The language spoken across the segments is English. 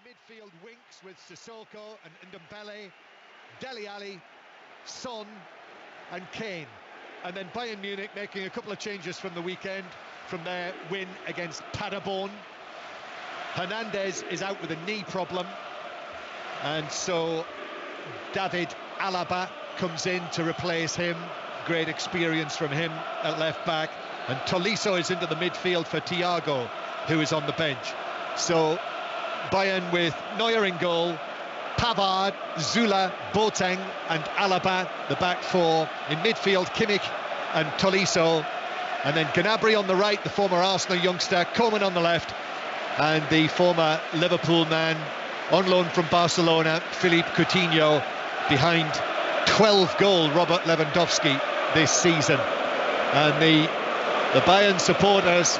midfield winks with Sissoko and Ndombele, Dele Alli, Son and Kane. And then Bayern Munich making a couple of changes from the weekend, from their win against Paderborn. Hernandez is out with a knee problem, and so David Alaba comes in to replace him. Great experience from him at left back. And Tolisso is into the midfield for Thiago, who is on the bench. So Bayern with Neuer in goal, Pavard, Zula, Boateng and Alaba, the back four. In midfield, Kimmich and Tolisso. And then Gnabry on the right, the former Arsenal youngster, Coman on the left, and the former Liverpool man on loan from Barcelona, Philippe Coutinho, behind 12-goal Robert Lewandowski this season. And the Bayern supporters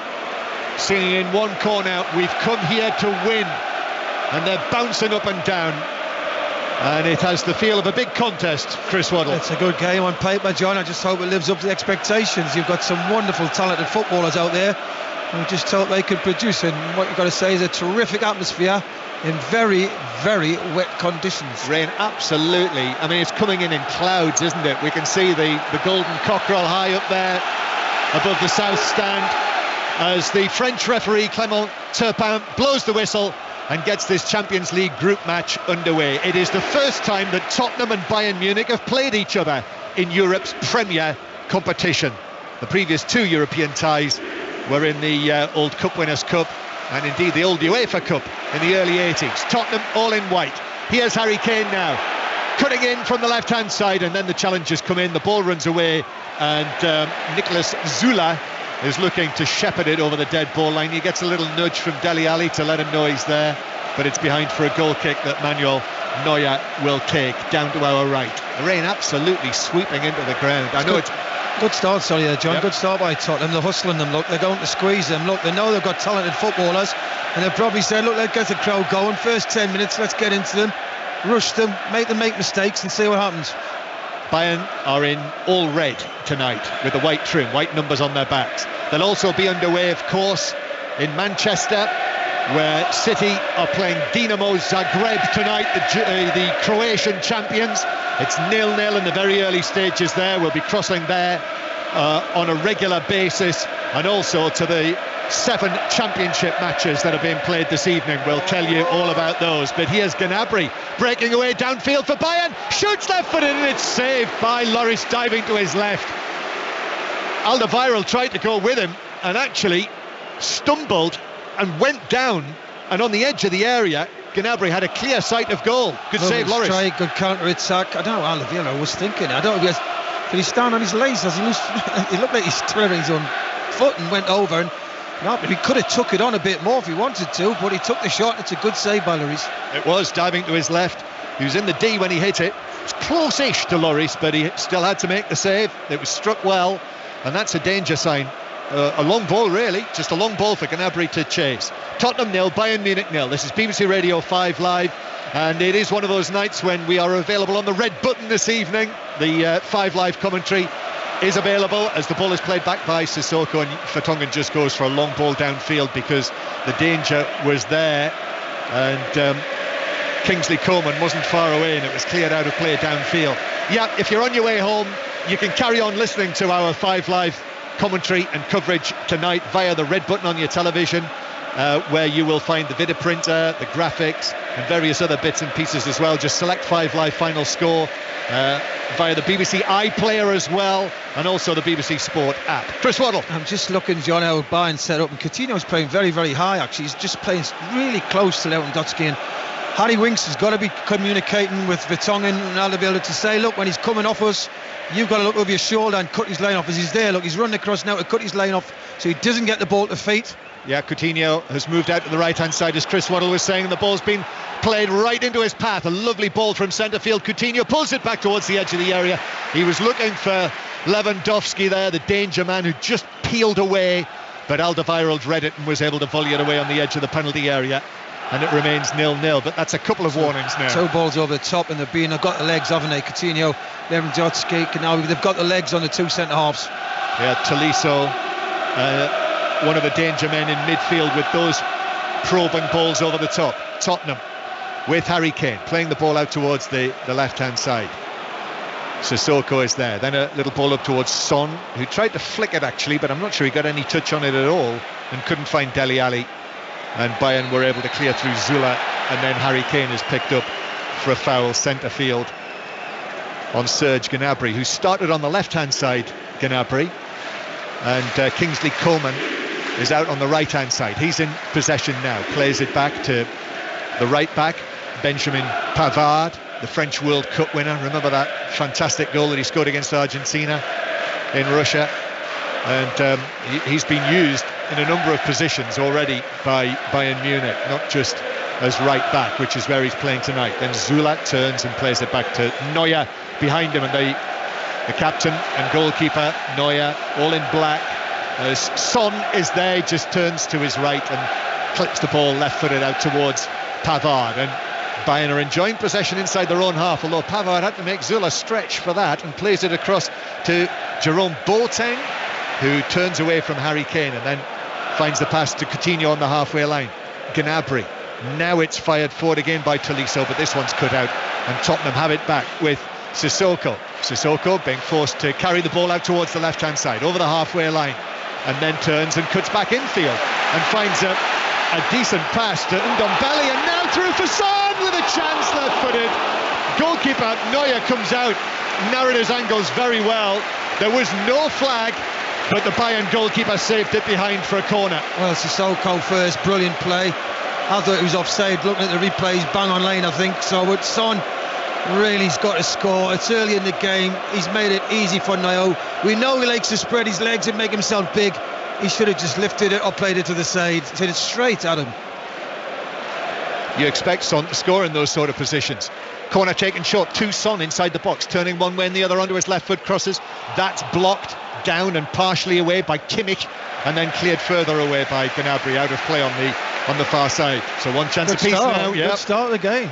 singing in one corner, "We've come here to win," and they're bouncing up and down. And it has the feel of a big contest, Chris Waddle. It's a good game on paper, John. I just hope it lives up to the expectations. You've got some wonderful, talented footballers out there, and we just hope they can produce. And what you've got to say is a terrific atmosphere in very, very wet conditions. Rain, absolutely. I mean, it's coming in clouds, isn't it? We can see the golden cockerel high up there above the south stand as the French referee Clément Turpin blows the whistle and gets this Champions League group match underway. It is the first time that Tottenham and Bayern Munich have played each other in Europe's premier competition. The previous two European ties were in the old Cup Winners' Cup and indeed the old UEFA Cup in the early 80s. Tottenham all in white. Here's Harry Kane now, cutting in from the left-hand side, and then the challengers come in, the ball runs away, and Nicolas Zula is looking to shepherd it over the dead ball line. He gets a little nudge from Dele Alli to let him know he's there, but it's behind for a goal kick that Manuel Neuer will take down to our right. The rain absolutely sweeping into the ground. I know it's good start, sorry there, John. Yep. Good start by Tottenham. They're hustling them, look. They're going to squeeze them. Look, they know they've got talented footballers, and they've probably said, look, let's get the crowd going. First 10 minutes, let's get into them, rush them, make them make mistakes and see what happens. Bayern are in all red tonight with the white trim, white numbers on their backs. They'll also be underway, of course, in Manchester, where City are playing Dinamo Zagreb tonight, the Croatian champions. It's 0-0 in the very early stages there. We'll be crossing there on a regular basis, and also to the 7 championship matches that are being played this evening. We'll tell you all about those. But here's Gnabry breaking away downfield for Bayern, shoots left-footed, and it's saved by Lloris diving to his left. Alderweireld tried to go with him and actually stumbled and went down, and on the edge of the area Gnabry had a clear sight of goal. Good save, Lloris. Strike, good counter-attack. I don't know, Alderweireld was thinking, I don't know, did he stand on his legs as he looked like he's throwing his own foot and went over, and he could have took it on a bit more if he wanted to, but he took the shot. It's a good save by Lloris. It was, diving to his left. He was in the D when he hit it. It's close-ish to Lloris, but he still had to make the save. It was struck well, and that's a danger sign. A long ball, really, just a long ball for Gnabry to chase. Tottenham 0, Bayern Munich 0. This is BBC Radio 5 Live, and it is one of those nights when we are available on the red button this evening. The 5 Live commentary is available as the ball is played back by Sissoko, and Vertonghen just goes for a long ball downfield because the danger was there, and Kingsley Coman wasn't far away, and it was cleared out of play downfield. Yeah, if you're on your way home, you can carry on listening to our 5 Live commentary and coverage tonight via the red button on your television, where you will find the video printer, the graphics and various other bits and pieces as well. Just select 5 Live final score via the BBC iPlayer as well, and also the BBC Sport app. Chris Waddle. I'm just looking, John, how Bayern set up, and Coutinho's playing very, very high actually. He's just playing really close to Lewandowski, and Harry Winks has got to be communicating with Vertonghen and Alderweireld to say, look, when he's coming off us, you've got to look over your shoulder and cut his lane off. As he's there, look, he's running across now to cut his lane off so he doesn't get the ball to feet. Yeah, Coutinho has moved out to the right-hand side, as Chris Waddle was saying, and the ball's been played right into his path. A lovely ball from centre field. Coutinho pulls it back towards the edge of the area. He was looking for Lewandowski there, the danger man, who just peeled away, but Alderweireld read it and was able to volley it away on the edge of the penalty area, and it remains 0-0. But that's a couple of warnings now. 2 balls over the top, and they've got the legs, haven't they? Coutinho, Lewandowski, now they've got the legs on the 2 centre-halves. Yeah, Tolisso, one of the danger men in midfield with those probing balls over the top. Tottenham with Harry Kane, playing the ball out towards the left-hand side. Sissoko is there. Then a little ball up towards Son, who tried to flick it actually, but I'm not sure he got any touch on it at all, and couldn't find Dele Alli. And Bayern were able to clear through Zula, and then Harry Kane is picked up for a foul centre field on Serge Gnabry, who started on the left-hand side, Gnabry, and Kingsley Coman is out on the right-hand side. He's in possession now, plays it back to the right back, Benjamin Pavard, the French World Cup winner. Remember that fantastic goal that he scored against Argentina in Russia? And he's been used in a number of positions already by Bayern Munich, not just as right back, which is where he's playing tonight. Then Zula turns and plays it back to Neuer behind him, and the captain and goalkeeper Neuer all in black. As Son is there, he just turns to his right and clips the ball left-footed out towards Pavard, and Bayern are enjoying possession inside their own half, although Pavard had to make Zula stretch for that and plays it across to Jerome Boateng, who turns away from Harry Kane and then finds the pass to Coutinho on the halfway line. Gnabry, now it's fired forward again by Tolisso, but this one's cut out, and Tottenham have it back with Sissoko being forced to carry the ball out towards the left-hand side, over the halfway line, and then turns and cuts back infield and finds a decent pass to Ndombele, and now through for Son with a chance left-footed. Goalkeeper Neuer comes out, narrowed his angles very well. There was no flag, but the Bayern goalkeeper saved it behind for a corner. Well, Sissoko first, brilliant play. I thought it was offside, looking at the replays, bang on lane I think. So with Son, really he's got to score. It's early in the game, he's made it easy for Neuer. We know he likes to spread his legs and make himself big. He should have just lifted it or played it to the side, hit it straight at him. You expect Son to score in those sort of positions. Corner taken short to Son inside the box, turning one way and the other onto his left foot, crosses. That's blocked down and partially away by Kimmich, and then cleared further away by Gnabry, out of play on the far side. So one chance apiece now. Good start of the game.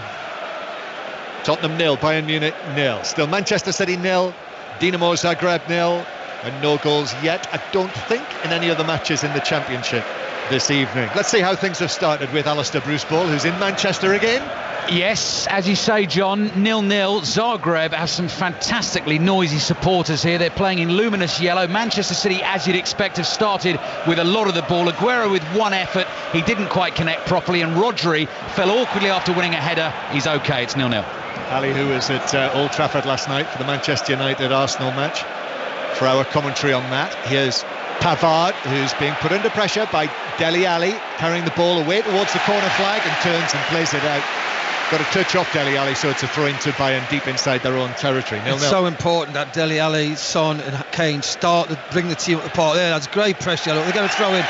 Tottenham 0, Bayern Munich 0. Still Manchester City 0, Dinamo Zagreb 0, and no goals yet, I don't think, in any of the matches in the Championship this evening. Let's see how things have started with Alistair Bruce-Ball, who's in Manchester again. Yes, as you say, John, 0-0. Zagreb have some fantastically noisy supporters here. They're playing in luminous yellow. Manchester City, as you'd expect, have started with a lot of the ball. Aguero with one effort, he didn't quite connect properly, and Rodri fell awkwardly after winning a header. He's okay, it's 0-0. Ali, who was at Old Trafford last night for the Manchester United-Arsenal match, for our commentary on that. Here's Pavard, who's being put under pressure by Dele Alli, carrying the ball away towards the corner flag and turns and plays it out. Got a touch off Dele Alli, so it's a throw into Bayern deep inside their own territory. 0-0. It's so important that Dele Alli, Son and Kane start to bring the team up the park. There, that's great pressure. Look, they're going to throw in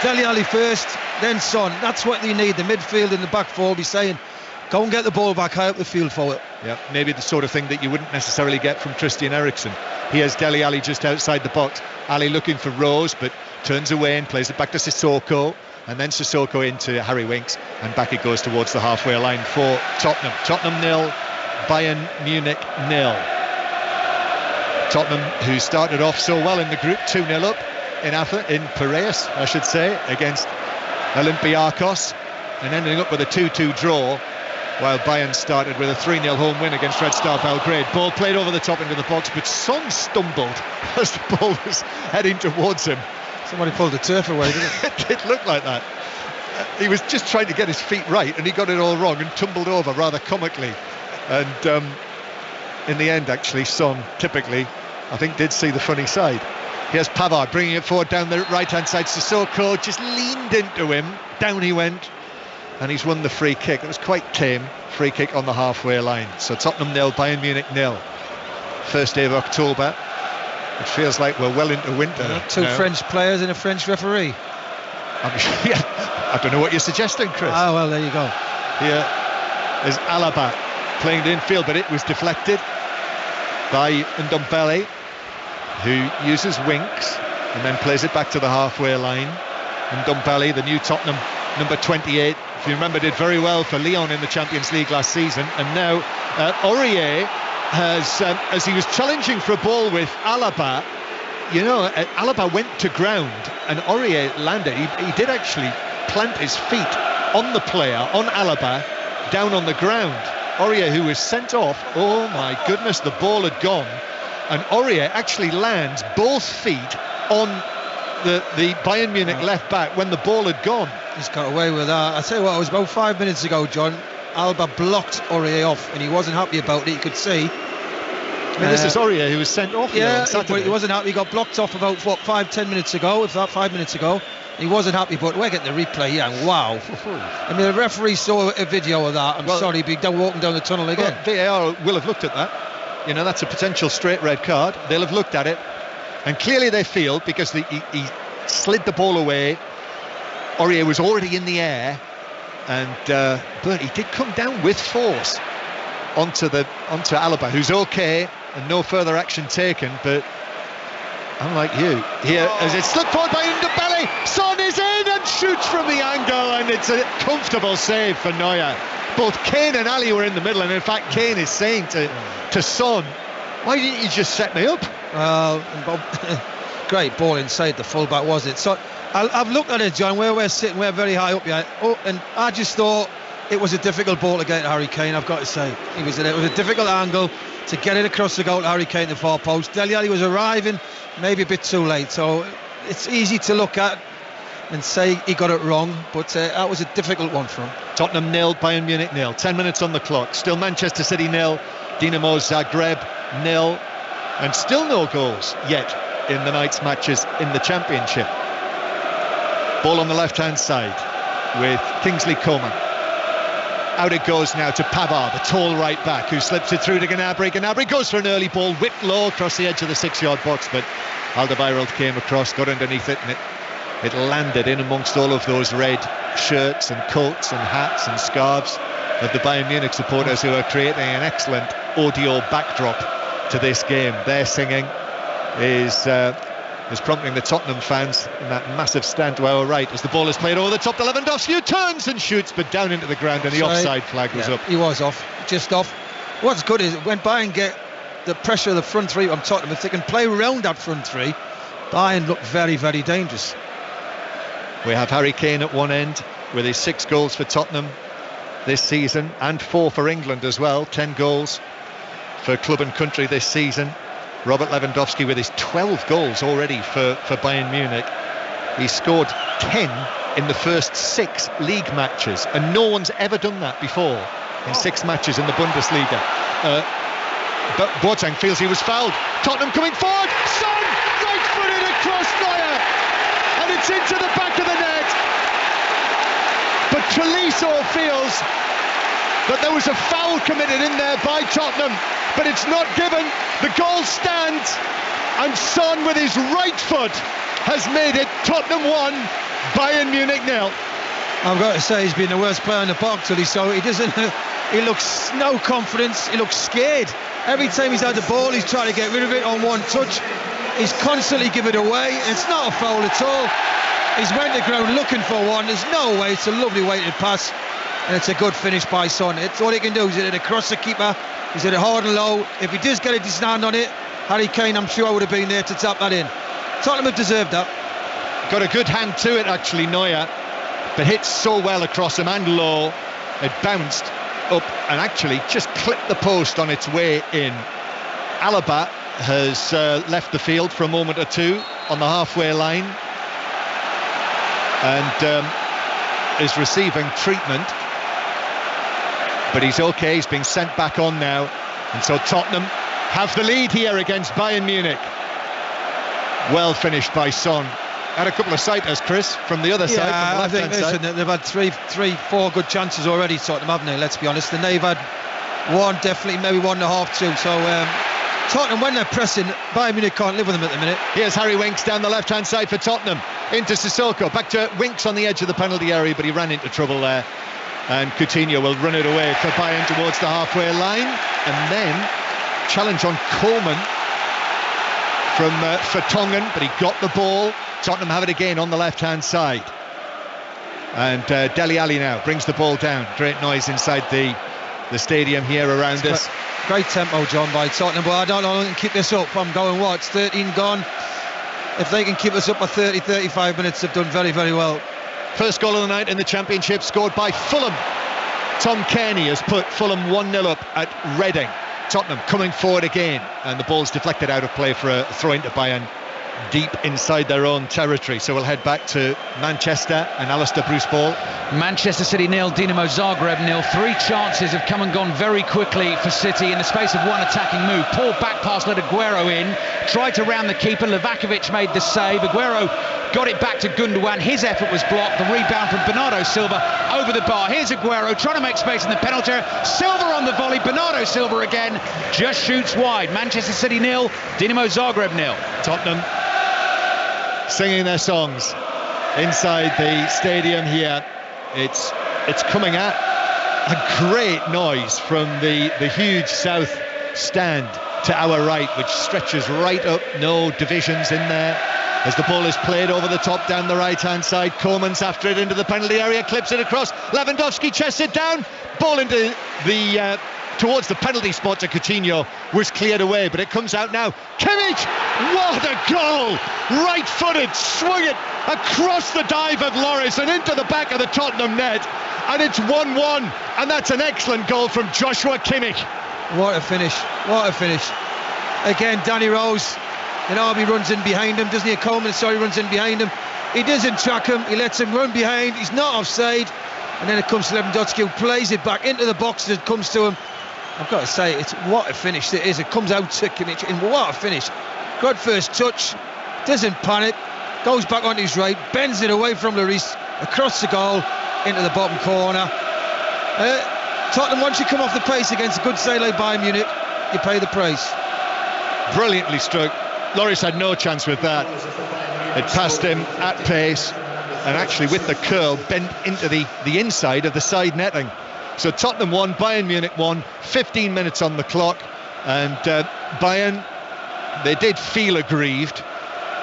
Dele Alli first, then Son. That's what they need. The midfield and the back four will be saying, go and get the ball back high up the field forward. Yeah, maybe the sort of thing that you wouldn't necessarily get from Christian Eriksen. Here's Dele Alli just outside the box. Ali looking for Rose, but turns away and plays it back to Sissoko, and then Sissoko into Harry Winks, and back it goes towards the halfway line for Tottenham. Tottenham 0, Bayern Munich 0. Tottenham, who started off so well in the group, 2-0 up in Piraeus, I should say, against Olympiacos, and ending up with a 2-2 draw, while Bayern started with a 3-0 home win against Red Star Belgrade. Ball played over the top into the box, but Son stumbled as the ball was heading towards him. Somebody pulled the turf away, didn't it? It looked like that. He was just trying to get his feet right, and he got it all wrong and tumbled over rather comically. And in the end, actually, Son, typically, I think, did see the funny side. Here's Pavard bringing it forward down the right-hand side. Sissoko just leaned into him. Down he went. And he's won the free kick. It was quite tame. Free kick on the halfway line. So Tottenham 0, Bayern Munich 0. First day of October. It feels like we're well into winter. Two French players and a French referee. I don't know what you're suggesting, Chris. Oh, well, there you go. Here is Alaba playing the infield, but it was deflected by Ndombele, who uses Winks and then plays it back to the halfway line. Ndombele, the new Tottenham number 28, if you remember, did very well for Lyon in the Champions League last season. And now Aurier has, as he was challenging for a ball with Alaba, Alaba went to ground and Aurier landed. He did actually plant his feet on the player, on Alaba, down on the ground. Aurier, who was sent off, oh my goodness, the ball had gone, and Aurier actually lands both feet on the Bayern Munich left back when the ball had gone. He's got away with that. I tell you what, it was about 5 minutes ago, John. Alba blocked Aurier off, and he wasn't happy about it. You could see. I mean, this is Aurier who was sent off. Yeah, but he wasn't happy. He got blocked off about 5-10 minutes ago. If that 5 minutes ago, he wasn't happy. But we're getting the replay. Yeah, wow. I mean, the referee saw a video of that. I'm sorry, he'd be walking down the tunnel again. Well, VAR will have looked at that. You know, that's a potential straight red card. They'll have looked at it, and clearly they feel, because he slid the ball away. Aurier was already in the air, and but he did come down with force onto Alaba, who's okay, and no further action taken. But unlike you, here as it's slipped forward by Ndombele, Son is in and shoots from the angle, and it's a comfortable save for Neuer. Both Kane and Ali were in the middle, and in fact Kane is saying to Son, why didn't you just set me up? Well, great ball inside the fullback, was it? So I've looked at it, John, where we're sitting, we're very high up here. Oh, and I just thought it was a difficult ball to get to Harry Kane, I've got to say. It was a difficult angle to get it across the goal to Harry Kane, the far post. Dele Alli was arriving maybe a bit too late, so it's easy to look at and say he got it wrong, but that was a difficult one for him. Tottenham 0, Bayern Munich 0. 10 minutes on the clock. Still Manchester City 0, Dinamo Zagreb 0, and still no goals yet in the night's matches in the Championship. Ball on the left-hand side with Kingsley Coman. Out it goes now to Pavard, the tall right back, who slips it through to Gnabry. Gnabry goes for an early ball, whipped low across the edge of the 6-yard box, but Alderweireld came across, got underneath it, and it landed in amongst all of those red shirts and coats and hats and scarves of the Bayern Munich supporters, who are creating an excellent audio backdrop to this game. Their singing is prompting the Tottenham fans in that massive stand to our right as the ball is played over the top to Lewandowski, who turns and shoots, but down into the ground, and the offside flag was up. He was off, just off. What's good is when Bayern get the pressure of the front three from Tottenham, if they can play around that front three, Bayern look very, very dangerous. We have Harry Kane at one end with his 6 goals for Tottenham this season, and 4 for England as well. 10 goals for club and country this season. Robert Lewandowski with his 12 goals already for Bayern Munich. He scored 10 in the first 6 league matches, and no one's ever done that before in 6 matches in the Bundesliga. But Boateng feels he was fouled. Tottenham coming forward. Son, right-footed across Neuer, and it's into the back of the net. But Tolisso feels that there was a foul committed in there by Tottenham, but it's not given. The goal stands, and Son with his right foot has made it Tottenham 1, Bayern Munich 0. I've got to say, he's been the worst player in the box today, so he looks no confidence, he looks scared. Every time he's had the ball, he's trying to get rid of it on one touch. He's constantly giving it away. It's not a foul at all. He's went to the ground looking for one. There's no way. It's a lovely weighted pass, and it's a good finish by Son. It's all he can do is hit it across the keeper. He's hit it hard and low. If he does get a decent hand on it, Harry Kane, I'm sure, would have been there to tap that in. Tottenham have deserved that. Got a good hand to it, actually, Neuer, but hits so well across him and low. It bounced up and actually just clipped the post on its way in. Alaba has left the field for a moment or two on the halfway line and is receiving treatment, but he's okay. He's being sent back on now, and so Tottenham have the lead here against Bayern Munich. Well finished by Son. Had a couple of sighters, Chris, from the other side. From the I think listen, they've had three, 4 good chances already, Tottenham, haven't they? Let's be honest. And they've had one, definitely, maybe 1.5, 2. So Tottenham, when they're pressing, Bayern Munich can't live with them at the minute. Here's Harry Winks down the left-hand side for Tottenham. Into Sissoko. Back to Winks on the edge of the penalty area, but he ran into trouble there. And Coutinho will run it away for Bayern towards the halfway line. And then challenge on Coman from Vertonghen, but he got the ball. Tottenham have it again on the left-hand side. And Dele Alli now brings the ball down. Great noise inside the stadium here around us. Great tempo, John, by Tottenham, but I don't know if they can keep this up. I'm going, what, it's 13 gone. If they can keep us up for 30, 35 minutes, they've done very, very well. First goal of the night in the Championship scored by Fulham. Tom Kearney has put Fulham 1-0 up at Reading. Tottenham coming forward again, and the ball's deflected out of play for a throw into Bayern deep inside their own territory. So we'll head back to Manchester and Alistair Bruce Ball. Manchester City 0, Dinamo Zagreb 0. 3 chances have come and gone very quickly for City in the space of one attacking move. Poor back pass let Aguero in, tried to round the keeper. Livakovic made the save. Aguero got it back to Gundogan. His effort was blocked. The rebound from Bernardo Silva over the bar. Here's Aguero trying to make space in the penalty area. Silva on the volley. Bernardo Silva again just shoots wide. Manchester City 0, Dinamo Zagreb 0. Tottenham singing their songs inside the stadium here. It's coming at a great noise from the huge south stand to our right, which stretches right up, no divisions in there. As the ball is played over the top down the right hand side, Koeman's after it into the penalty area, clips it across. Lewandowski chests it down, ball into the towards the penalty spot to Coutinho, was cleared away, but it comes out now. Kimmich, what a goal! Right-footed, swung it across the dive of Lloris and into the back of the Tottenham net, and it's 1-1, and that's an excellent goal from Joshua Kimmich. What a finish, what a finish. Again, Danny Rose, he runs in behind him, doesn't he? Coleman, runs in behind him. He doesn't track him, he lets him run behind, he's not offside, and then it comes to Lewandowski, who plays it back into the box as it comes to him. I've got to say, it's what a finish it is. It comes out to Kimmich, and what a finish. Good first touch, doesn't panic, goes back on his right, bends it away from Lloris, across the goal, into the bottom corner. Tottenham, once you come off the pace against a good side like Bayern Munich, you pay the price. Brilliantly struck. Lloris had no chance with that. It passed him at pace, and actually with the curl bent into the inside of the side netting. So Tottenham 1, Bayern Munich 1, 15 minutes on the clock, and Bayern, they did feel aggrieved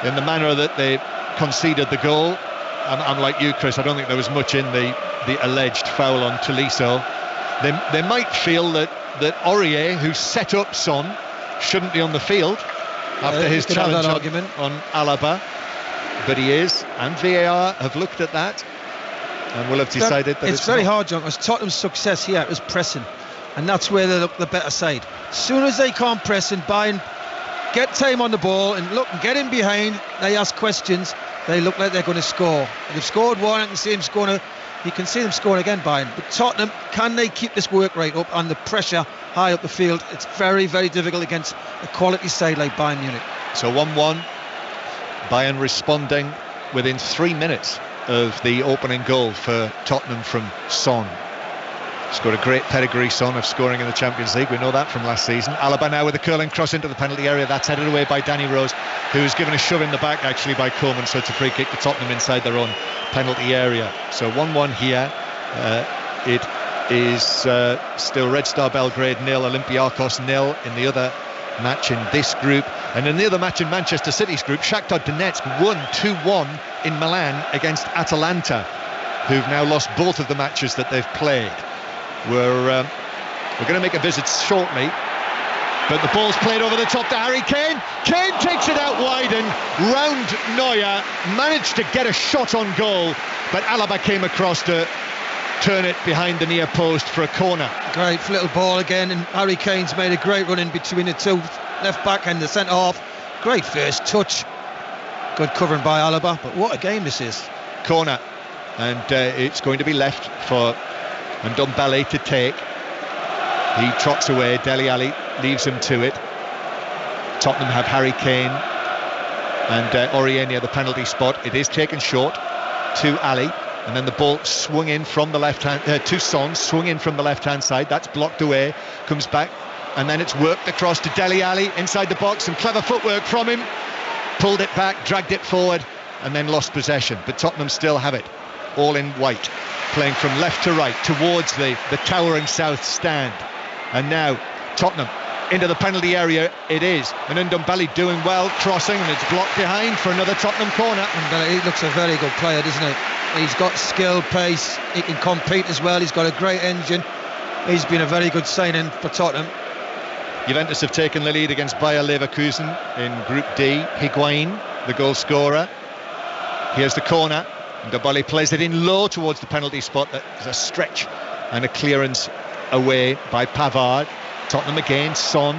in the manner that they conceded the goal. I'm like you, Chris, I don't think there was much in the alleged foul on Tolisso. They might feel that Aurier, who set up Son, shouldn't be on the field after his challenge on Alaba, but he is, and VAR have looked at that and will have decided that it's very hard, John, because Tottenham's success here is pressing, and that's where they look the better side. As soon as they can't press and Bayern get time on the ball and look and get in behind, they ask questions, they look like they're going to score. They've scored one, I can see them scoring. You can see them scoring again, Bayern. But Tottenham, can they keep this work rate up and the pressure high up the field? It's very, very difficult against a quality side like Bayern Munich. So 1-1, Bayern responding within 3 minutes of the opening goal for Tottenham from Son. He's got a great pedigree, Son, of scoring in the Champions League. We know that from last season. Alaba now with a curling cross into the penalty area. That's headed away by Danny Rose, who was given a shove in the back actually by Koeman, so it's a free kick to Tottenham inside their own penalty area. So 1-1 here. It is still Red Star Belgrade 0, Olympiacos 0 in the other match in this group. And in the other match in Manchester City's group, Shakhtar Donetsk won 2-1 in Milan against Atalanta, who've now lost both of the matches that they've played. We're going to make a visit shortly, but the ball's played over the top to Harry Kane. Kane takes it out wide, and round Neuer managed to get a shot on goal, but Alaba came across to turn it behind the near post for a corner. Great little ball again, and Harry Kane's made a great run in between the two, left back and the centre half. Great first touch, good covering by Alaba, but what a game this is. Corner, and it's going to be left for Ndombele to take. He trots away, Dele Alli leaves him to it. Tottenham have Harry Kane and Aurier near the penalty spot. It is taken short to Ali, and then the ball swung in from the left hand to Son, swung in from the left hand side. That's blocked away, comes back, and then it's worked across to Dele Alli inside the box. Some clever footwork from him, pulled it back, dragged it forward, and then lost possession. But Tottenham still have it, all in white, playing from left to right towards the towering south stand. And now Tottenham into the penalty area it is, and Ndombele doing well, crossing, and it's blocked behind for another Tottenham corner. He looks a very good player, doesn't he? He's got skill, pace, he can compete as well, he's got a great engine. He's been a very good signing for Tottenham. Juventus have taken the lead against Bayer Leverkusen in Group D. Higuain, the goal scorer. Here's the corner. Ndombele plays it in low towards the penalty spot. There's a stretch and a clearance away by Pavard. Tottenham again, Son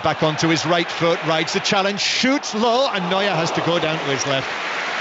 back onto his right foot, rides the challenge, shoots low, and Neuer has to go down to his left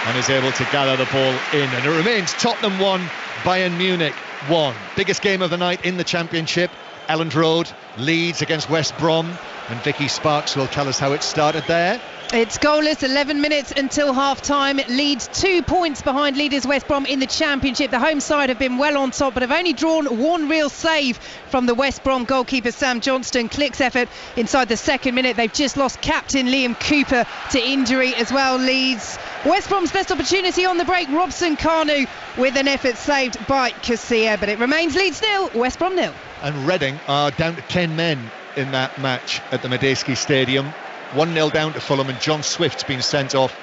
and is able to gather the ball in. And it remains Tottenham 1, Bayern Munich 1. Biggest game of the night in the Championship. Elland Road leads against West Brom, and Vicky Sparks will tell us how it started there. It's goalless, 11 minutes until half-time. Leeds 2 points behind leaders West Brom in the Championship. The home side have been well on top, but have only drawn one real save from the West Brom goalkeeper Sam Johnston. Click's effort inside the second minute. They've just lost captain Liam Cooper to injury as well, Leeds. West Brom's best opportunity on the break, Robson Kanu with an effort saved by Casilla, but it remains Leeds 0, West Brom 0. And Reading are down to 10 men in that match at the Medeski Stadium. 1-0 down to Fulham, and John Swift's been sent off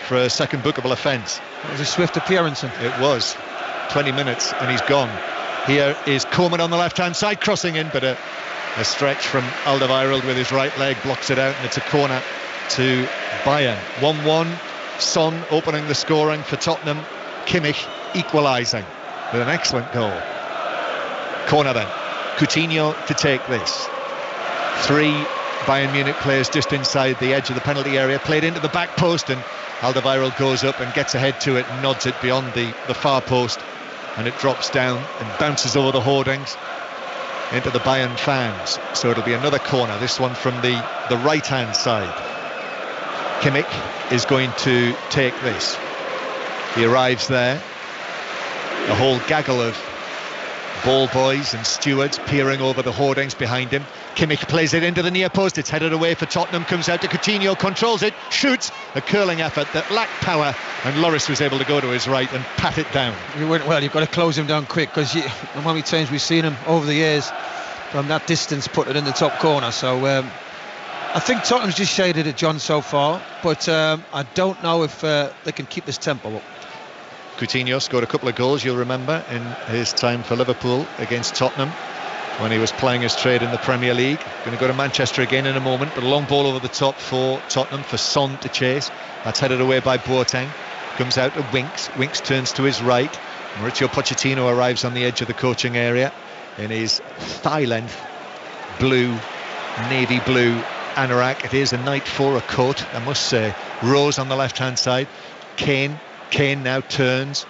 for a second bookable offence. It was a Swift appearance. It was. 20 minutes and he's gone. Here is Koeman on the left-hand side, crossing in, but a stretch from Alderweireld with his right leg blocks it out, and it's a corner to Bayern. 1-1, Son opening the scoring for Tottenham, Kimmich equalising with an excellent goal. Corner then, Coutinho to take this. 3 Bayern Munich players just inside the edge of the penalty area, played into the back post, and Alderweireld goes up and gets ahead to it and nods it beyond the far post, and it drops down and bounces over the hoardings into the Bayern fans. So it'll be another corner, this one from the right hand side. Kimmich is going to take this. He arrives there, a whole gaggle of ball boys and stewards peering over the hoardings behind him. Kimmich plays it into the near post, it's headed away for Tottenham, comes out to Coutinho, controls it, shoots, a curling effort that lacked power, and Lloris was able to go to his right and pat it down. Well, you've got to close him down quick, because how many times we've seen him over the years from that distance put it in the top corner. So I think Tottenham's just shaded it, John, so far, but I don't know if they can keep this tempo up. Coutinho scored a couple of goals, you'll remember, in his time for Liverpool against Tottenham when he was playing his trade in the Premier League. Going to go to Manchester again in a moment, but a long ball over the top for Tottenham, for Son to chase. That's headed away by Boateng. Comes out to Winks. Winks turns to his right. Mauricio Pochettino arrives on the edge of the coaching area in his thigh-length blue, navy blue anorak. It is a night for a coat, I must say. Rose on the left-hand side. Kane now turns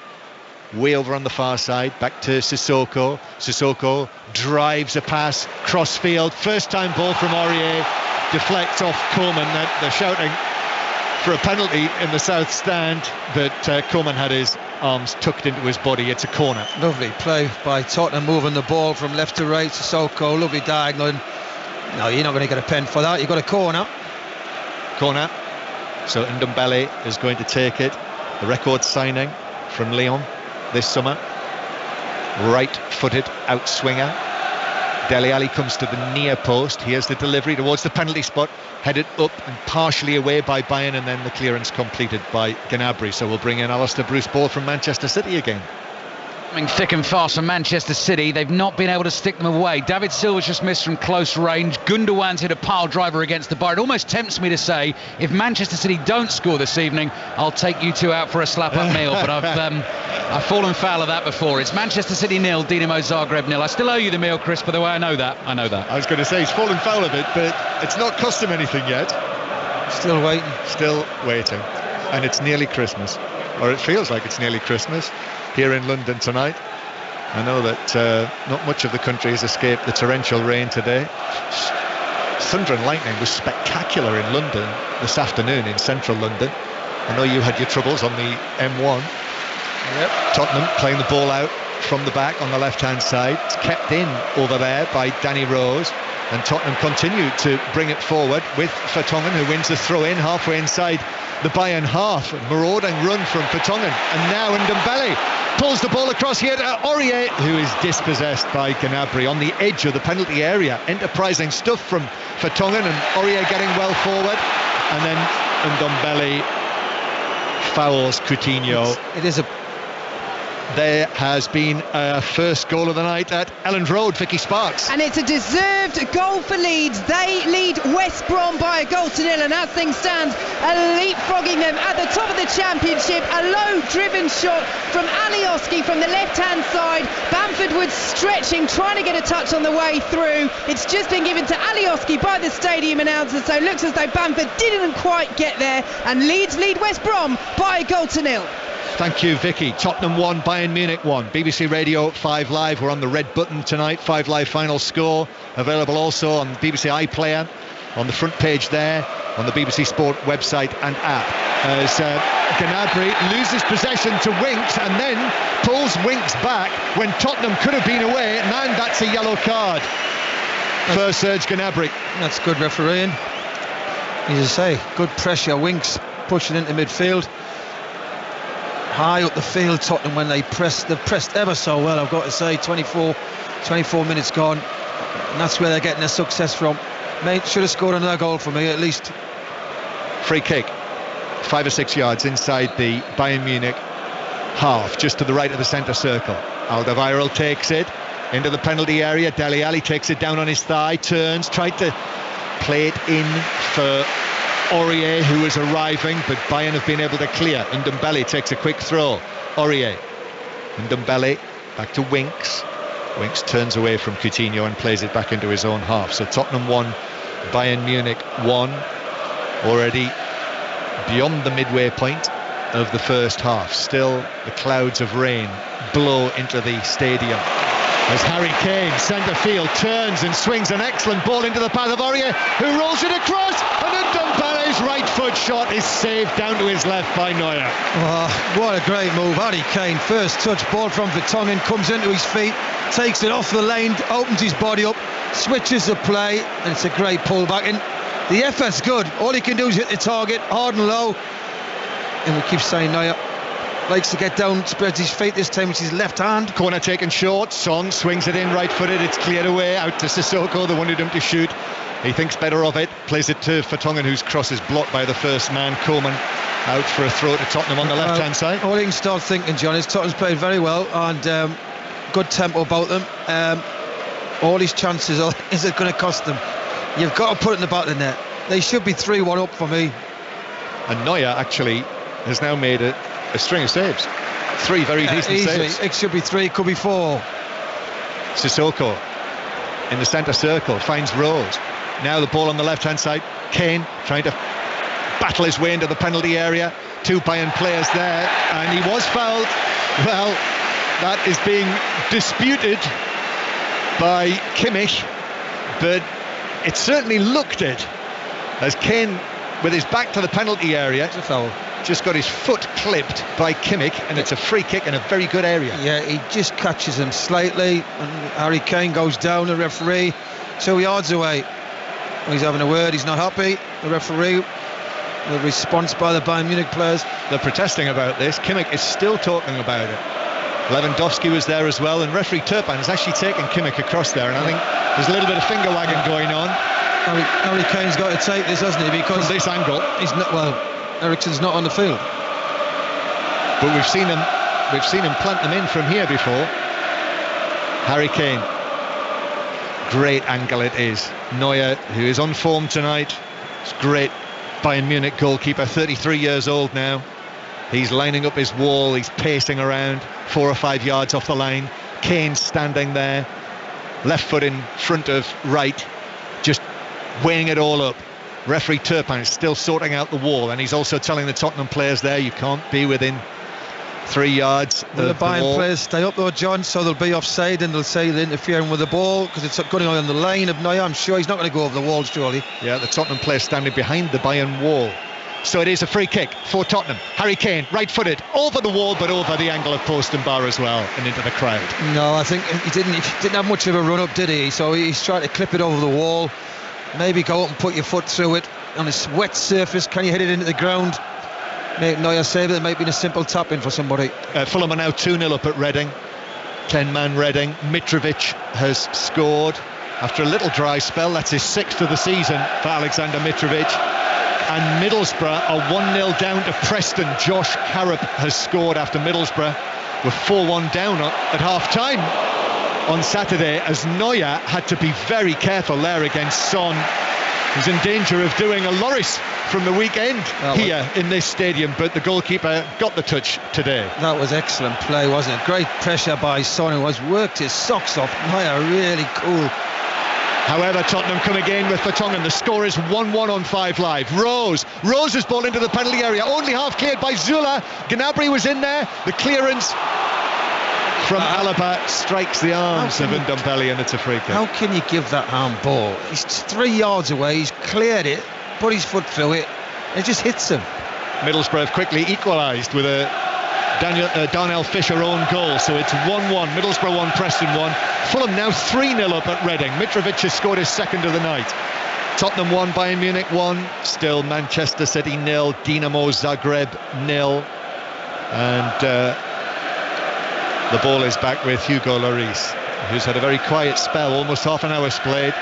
way over on the far side, back to Sissoko. Sissoko drives a pass cross field, first time ball from Aurier, deflects off Koeman. They're shouting for a penalty in the south stand, but Koeman had his arms tucked into his body. It's a corner. Lovely play by Tottenham, moving the ball from left to right. Sissoko, lovely diagonal. No, you're not going to get a pen for that. You've got a corner. So Ndombele is going to take it. The record signing from Lyon this summer, right-footed outswinger. Dele Alli comes to the near post. Here's the delivery towards the penalty spot, headed up and partially away by Bayern, and then the clearance completed by Gnabry. So we'll bring in Alistair Bruce Ball from Manchester City again. Coming thick and fast from Manchester City, they've not been able to stick them away. David Silva's just missed from close range. Gundogan's hit a pile driver against the bar. It almost tempts me to say, if Manchester City don't score this evening, I'll take you two out for a slap-up meal. But I've fallen foul of that before. It's Manchester City 0, Dinamo Zagreb 0. I still owe you the meal, Chris, by the way. I know that. I was going to say he's fallen foul of it, but it's not cost him anything yet. Still waiting. And it's nearly Christmas, or it feels like it's nearly Christmas here in London tonight. I know that not much of the country has escaped the torrential rain today. Thunder and lightning was spectacular in London this afternoon, in central London. I know you had your troubles on the M1. Yep. Tottenham playing the ball out from the back on the left-hand side. It's kept in over there by Danny Rose, and Tottenham continue to bring it forward with Vertonghen, who wins the throw-in halfway inside the Bayern half. Marauding run from Vertonghen, and now Ndombele pulls the ball across here to Aurier, who is dispossessed by Gnabry on the edge of the penalty area. Enterprising stuff from Vertonghen, and Aurier getting well forward, and then Ndombele fouls Coutinho. there has been a first goal of the night at Elland Road. Vicky Sparks. And it's a deserved goal for Leeds. They lead West Brom by 1-0, and as things stand, leapfrogging them at the top of the Championship. A low-driven shot from Alioski from the left-hand side. Bamford was stretching, trying to get a touch on the way through. It's just been given to Alioski by the stadium announcer, so it looks as though Bamford didn't quite get there, and Leeds lead West Brom by 1-0. Thank you, Vicky. Tottenham 1, Bayern Munich 1. BBC Radio 5 Live. We're on the red button tonight. 5 Live final score. Available also on BBC iPlayer, on the front page there, on the BBC Sport website and app. As Gnabry loses possession to Winks and then pulls Winks back when Tottenham could have been away. And that's a yellow card for Serge Gnabry. That's good refereeing. As I say, good pressure. Winks pushing into midfield. High up the field, Tottenham, when they've pressed ever so well, I've got to say. 24 minutes gone, and that's where they're getting their success from. Mate, should have scored another goal for me at least. Free kick, 5 or 6 yards inside the Bayern Munich half, just to the right of the centre circle. Alderweireld takes it into the penalty area. Dele Alli takes it down on his thigh, turns, tried to play it in for Aurier, who is arriving, but Bayern have been able to clear. Ndombele takes a quick throw. Aurier, Ndombele back to Winks. Winks turns away from Coutinho and plays it back into his own half. So Tottenham 1, Bayern Munich 1, already beyond the midway point of the first half. Still the clouds of rain blow into the stadium as Harry Kane, centre field, turns and swings an excellent ball into the path of Aurier, who rolls it across, and Ndombele's right foot shot is saved down to his left by Neuer. Oh, what a great move. Harry Kane, first touch, ball from Vertonghen, comes into his feet, takes it off the lane, opens his body up, switches the play, and it's a great pullback. And the effort's good. All he can do is hit the target hard and low. And we keep saying Neuer likes to get down, spreads his feet this time, which is left hand. Corner taken short. Son swings it in right-footed. It's cleared away out to Sissoko. They wanted him to shoot. He thinks better of it. Plays it to Vertonghen, whose cross is blocked by the first man. Coleman out for a throw to Tottenham on the left-hand side. All you can start thinking, John, is Tottenham's played very well and good tempo about them. All his chances are, is it going to cost them? You've got to put it in the back of the net. They should be 3-1 up for me. And Neuer actually has now made a string of saves. 3 very decent saves. It should be 3, could be 4. Sissoko in the centre circle finds Rose. Now the ball on the left hand side. Kane trying to battle his way into the penalty area. 2 Bayern players there, and he was fouled. Well, that is being disputed by Kimmich, but it certainly looked it as Kane, with his back to the penalty area, it's a foul. Just got his foot clipped by Kimmich, and it's a free kick in a very good area. Yeah, he just catches him slightly, and Harry Kane goes down. The referee 2 yards away. He's having a word, he's not happy. The referee, the response by the Bayern Munich players. They're protesting about this. Kimmich is still talking about it. Lewandowski was there as well, and referee Turpin has actually taken Kimmich across there, and I think there's a little bit of finger wagging going on. Harry Kane's got to take this, hasn't he? Because from this angle, he's not, well, Eriksen's not on the field. But we've seen him plant them in from here before. Harry Kane. Great angle it is. Neuer, who is on form tonight. It's great. Bayern Munich goalkeeper, 33 years old now. He's lining up his wall, he's pacing around 4 or 5 yards off the line. Kane standing there, left foot in front of right, just weighing it all up. Referee Turpin is still sorting out the wall, and he's also telling the Tottenham players there, you can't be within 3 yards of the Bayern wall. Players stay up though, John, so they'll be offside, and they'll say they're interfering with the ball because it's going on the line of Neuer. I'm sure he's not going to go over the wall, surely. Yeah, the Tottenham players standing behind the Bayern wall. So it is a free kick for Tottenham. Harry Kane, right-footed, over the wall, but over the angle of post and bar as well, and into the crowd. No, I think he didn't have much of a run-up, did he? So he's trying to clip it over the wall. Maybe go up and put your foot through it on a wet surface. Can you hit it into the ground? Neuer save it. It might be a simple tap-in for somebody. Fulham are now 2-0 up at Reading. 10-man Reading. Mitrovic has scored after a little dry spell. That's his 6th of the season for Alexander Mitrovic. And Middlesbrough are 1-0 down to Preston. Josh Harrop has scored after Middlesbrough were 4-1 down at half-time on Saturday, as Neuer had to be very careful there against Son. He's in danger of doing a Loris from the weekend here in this stadium, but the goalkeeper got the touch today. That was excellent play, wasn't it? Great pressure by Son, who has worked his socks off. Neuer really cool. However, Tottenham come again with Vertonghen. The score is 1-1 on 5 Live. Rose's ball into the penalty area, only half cleared by Zula. Gnabry was in there. The clearance from Alaba strikes the arms of Ndombele, and it's a free kick. How can you give that handball? He's 3 yards away, he's cleared it, put his foot through it, and it just hits him. Middlesbrough have quickly equalised with a Darnell Fisher own goal, so it's 1-1. Middlesbrough 1, Preston 1. Fulham now 3-0 up at Reading. Mitrovic has scored his second of the night. Tottenham 1, Bayern Munich 1. Still Manchester City 0, Dinamo Zagreb 0. And the ball is back with Hugo Lloris, who's had a very quiet spell, almost half an hour's played.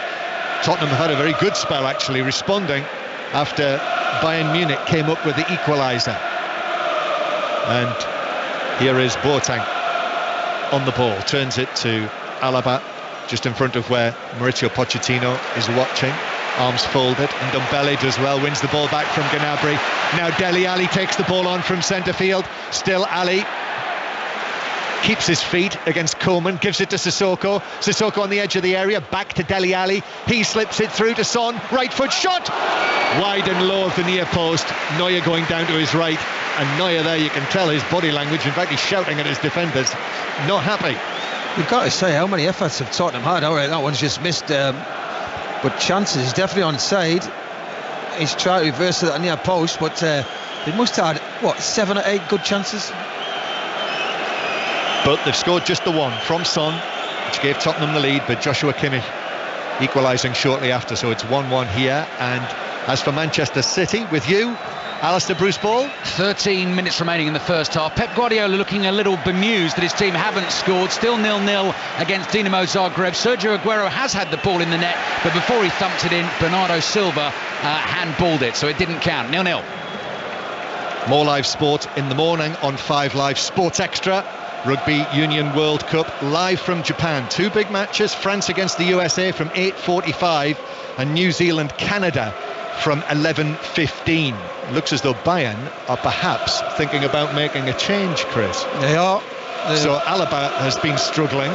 Tottenham have had a very good spell, actually, responding after Bayern Munich came up with the equaliser. And here is Boateng on the ball, turns it to Alaba, just in front of where Mauricio Pochettino is watching, arms folded, and Ndombele does well, wins the ball back from Gnabry. Now Dele Alli takes the ball on from centre field, still Ali. Keeps his feet against Coleman, gives it to Sissoko. Sissoko on the edge of the area, back to Dele Alli. He slips it through to Son. Right foot shot! Wide and low of the near post. Neuer going down to his right. And Neuer there, you can tell his body language. In fact, he's shouting at his defenders. Not happy. You've got to say, how many efforts have Tottenham had? All right, that one's just missed. But chances, he's definitely onside. He's tried to reverse it at the near post, but they must have had, 7 or 8 good chances? But they've scored just the one from Son, which gave Tottenham the lead, but Joshua Kimmich equalising shortly after, so it's 1-1 here. And as for Manchester City, with you, Alistair Bruce Ball. 13 minutes remaining in the first half. Pep Guardiola looking a little bemused that his team haven't scored. Still 0-0 against Dinamo Zagreb. Sergio Aguero has had the ball in the net, but before he thumped it in, Bernardo Silva handballed it, so it didn't count. 0-0. More live sport in the morning on 5 Live Sports Extra. Rugby Union World Cup live from Japan. 2 big matches, France against the USA from 8:45 and New Zealand Canada from 11:15. Looks as though Bayern are perhaps thinking about making a change, Chris. They are. So Alaba has been struggling.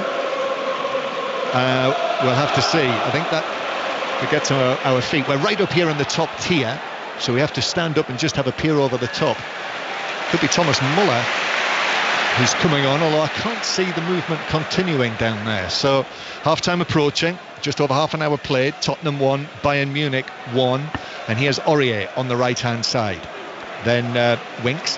We'll have to see. I think that we get to our feet. We're right up here in the top tier, so we have to stand up and just have a peer over the top. Could be Thomas Muller who's coming on, although I can't see the movement continuing down there. So half-time approaching, just over half an hour played. Tottenham 1, Bayern Munich 1, and here's Aurier on the right-hand side. Then Winks,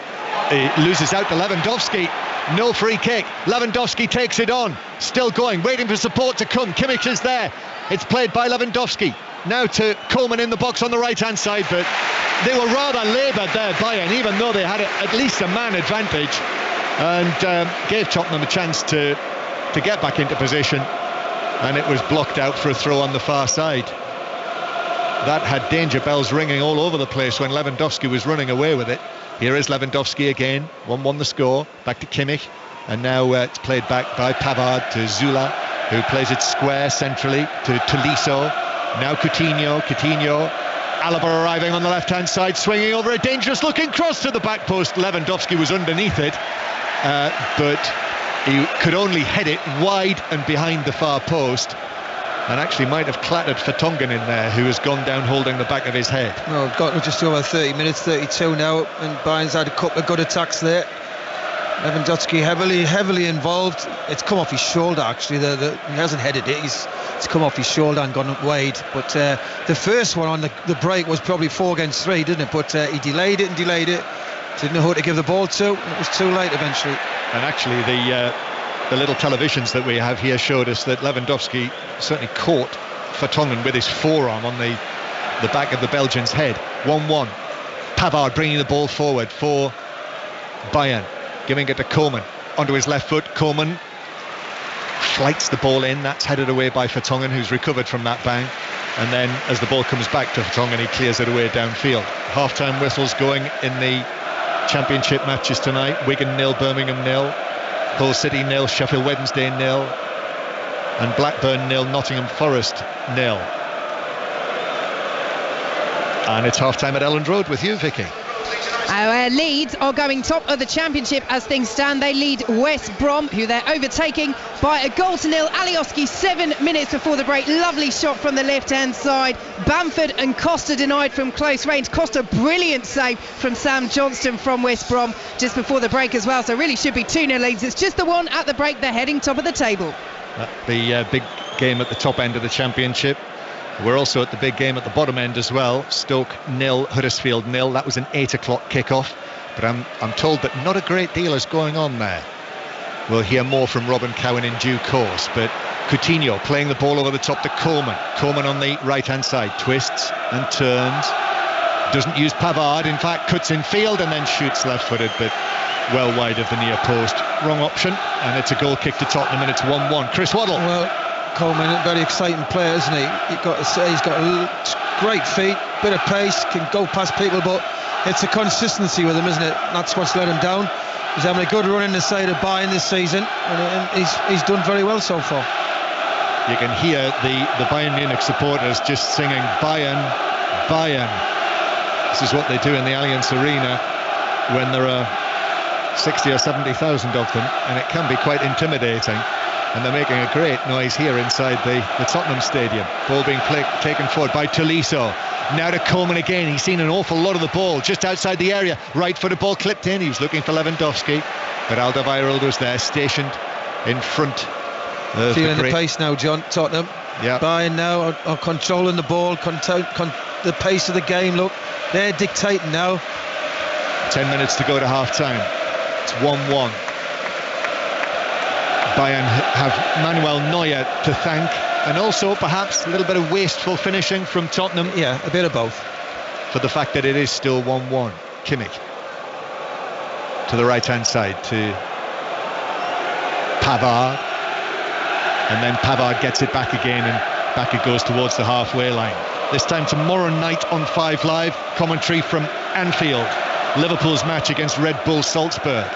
he loses out to Lewandowski. No free kick. Lewandowski takes it on, still going, waiting for support to come. Kimmich is there. It's played by Lewandowski. Now to Coleman in the box on the right-hand side, but they were rather laboured there, Bayern, even though they had at least a man advantage, and gave Tottenham a chance to get back into position, and it was blocked out for a throw on the far side. That had danger bells ringing all over the place when Lewandowski was running away with it. Here is Lewandowski again, 1-1 the score, back to Kimmich, and now it's played back by Pavard to Zula, who plays it square centrally to Tolisso. Now Coutinho, Alaba arriving on the left-hand side, swinging over a dangerous-looking cross to the back post. Lewandowski was underneath it, but he could only head it wide and behind the far post, and actually might have clattered Vertonghen in there, who has gone down holding the back of his head. Well, we've got just over 30 minutes, 32 now, and Bayern's had a couple of good attacks there. Lewandowski heavily involved. It's come off his shoulder, actually. He hasn't headed it. It's come off his shoulder and gone wide. But the first one on the break was probably 4 against 3, didn't it? But he delayed it. Didn't know who to give the ball to. It was too late eventually. And actually, the little televisions that we have here showed us that Lewandowski certainly caught Vertonghen with his forearm on the back of the Belgian's head. 1-1. Pavard bringing the ball forward for Bayern, giving it to Coleman onto his left foot. Coleman flights the ball in. That's headed away by Vertonghen, who's recovered from that bang, and then as the ball comes back to Vertonghen, he clears it away downfield. Half-time whistles going in the Championship matches tonight. Wigan 0, Birmingham 0. Hull City 0, Sheffield Wednesday 0, and Blackburn 0, Nottingham Forest 0. And it's half-time at Elland Road with you, Vicky. Our Leeds are going top of the Championship as things stand. They lead West Brom, who they're overtaking by 1-0. Alioski 7 minutes before the break. Lovely shot from the left-hand side. Bamford and Costa denied from close range. Costa, brilliant save from Sam Johnston from West Brom just before the break as well. So really should be 2-0 leads. It's just the one at the break. They're heading top of the table. The big game at the top end of the Championship. We're also at the big game at the bottom end as well. Stoke 0, Huddersfield 0. That was an 8 o'clock kickoff, but I'm told that not a great deal is going on there. We'll hear more from Robin Cowan in due course, but Coutinho playing the ball over the top to Coleman. Coleman on the right-hand side, twists and turns, doesn't use Pavard, in fact cuts in field and then shoots left-footed, but well wide of the near post. Wrong option, and it's a goal kick to Tottenham, and it's 1-1. Chris Waddle. Well, Coleman, a very exciting player, isn't he? You've got to say he's got great feet, bit of pace, can go past people, but it's a consistency with him, isn't it? That's what's let him down. He's having a good run in the side of Bayern this season, and he's done very well so far. You can hear the Bayern Munich supporters just singing Bayern, Bayern. This is what they do in the Allianz Arena when there are 60 or 70,000 of them, and it can be quite intimidating. And they're making a great noise here inside the Tottenham Stadium. Ball being taken forward by Tolisso. Now to Coleman again. He's seen an awful lot of the ball just outside the area. Right-footed ball clipped in. He was looking for Lewandowski, but Alderweireld was there, stationed in front of feeling the pace now, John. Tottenham. Yeah. Bayern now are controlling the ball, the pace of the game. Look, they're dictating now. 10 minutes to go to half-time. It's 1-1. Bayern have Manuel Neuer to thank, and also perhaps a little bit of wasteful finishing from Tottenham. Yeah, a bit of both. For the fact that it is still 1-1. Kimmich to the right-hand side to Pavard, and then Pavard gets it back again, and back it goes towards the halfway line. This time tomorrow night on 5 Live, commentary from Anfield, Liverpool's match against Red Bull Salzburg.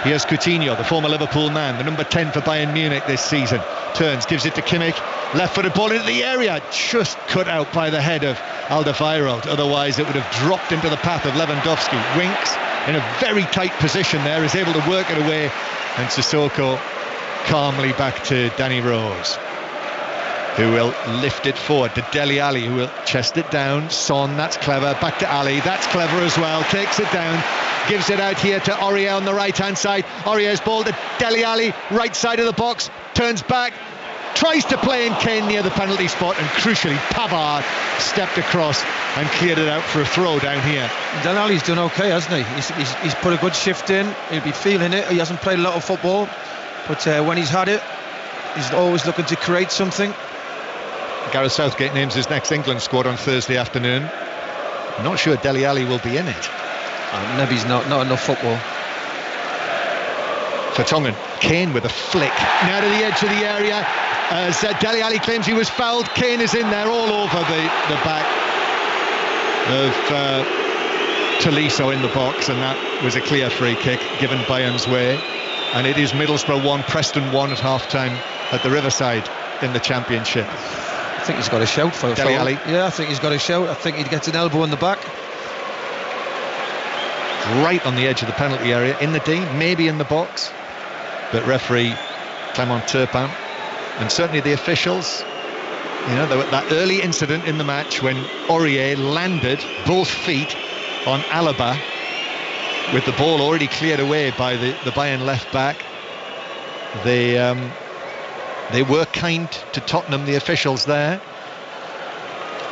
Here's Coutinho, the former Liverpool man, the number 10 for Bayern Munich this season. Turns, gives it to Kimmich, left-footed ball into the area, just cut out by the head of Alderweireld. Otherwise it would have dropped into the path of Lewandowski. Winks in a very tight position there, is able to work it away, and Sissoko calmly back to Danny Rose, who will lift it forward to Dele Alli, who will chest it down. Son, that's clever, back to Ali, that's clever as well, takes it down, gives it out here to Aurier on the right-hand side. Aurier's ball to Dele Alli, right side of the box, turns back, tries to play in Kane near the penalty spot, and crucially Pavard stepped across and cleared it out for a throw down here. Dele Alli's done okay, hasn't he? He's put a good shift in, he'll be feeling it. He hasn't played a lot of football, but when he's had it, he's always looking to create something. Gareth Southgate names his next England squad on Thursday afternoon. I'm not sure Dele Alli will be in it. Maybe he's not enough football. Vertonghen, Kane with a flick now to the edge of the area as Dele Alli claims he was fouled. Kane is in there all over the back of Tolisso in the box, and that was a clear free kick given Bayern's way. And it is Middlesbrough 1, Preston 1 at half-time at the Riverside in the Championship. I think he's got a shout for Dele Alli. Yeah, I think he's got a shout. I think he gets an elbow in the back. Right on the edge of the penalty area, in the D, maybe in the box, but referee Clement Turpin and certainly the officials, you know, that early incident in the match when Aurier landed both feet on Alaba with the ball already cleared away by the Bayern left back. They were kind to Tottenham, the officials there,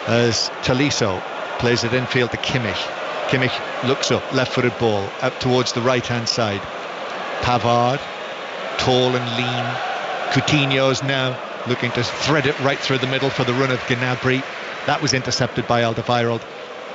as Tolisso plays it infield to Kimmich. Kimmich looks up, left-footed ball out towards the right-hand side. Pavard, tall and lean. Coutinho's now looking to thread it right through the middle for the run of Gnabry. That was intercepted by Alderweireld,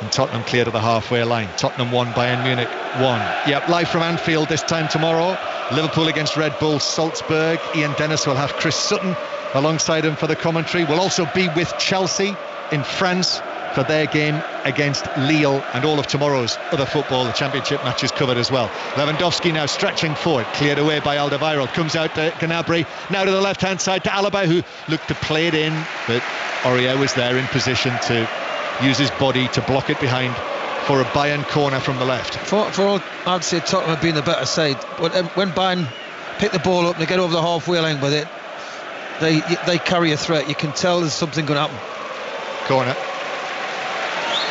and Tottenham clear to the halfway line. Tottenham 1, Bayern Munich 1. Yep, live from Anfield this time tomorrow. Liverpool against Red Bull Salzburg. Ian Dennis will have Chris Sutton alongside him for the commentary. We'll also be with Chelsea in France for their game against Lille, and all of tomorrow's other football, the championship matches covered as well. Lewandowski now stretching forward, cleared away by Alderweireld, comes out to Gnabry, now to the left hand side to Alaba, who looked to play it in, but Aurier was there in position to use his body to block it behind for a Bayern corner from the left. For all, I'd say Tottenham have been the better side, but when Bayern pick the ball up and they get over the halfway line with it, they carry a threat. You can tell there's something going to happen. Corner.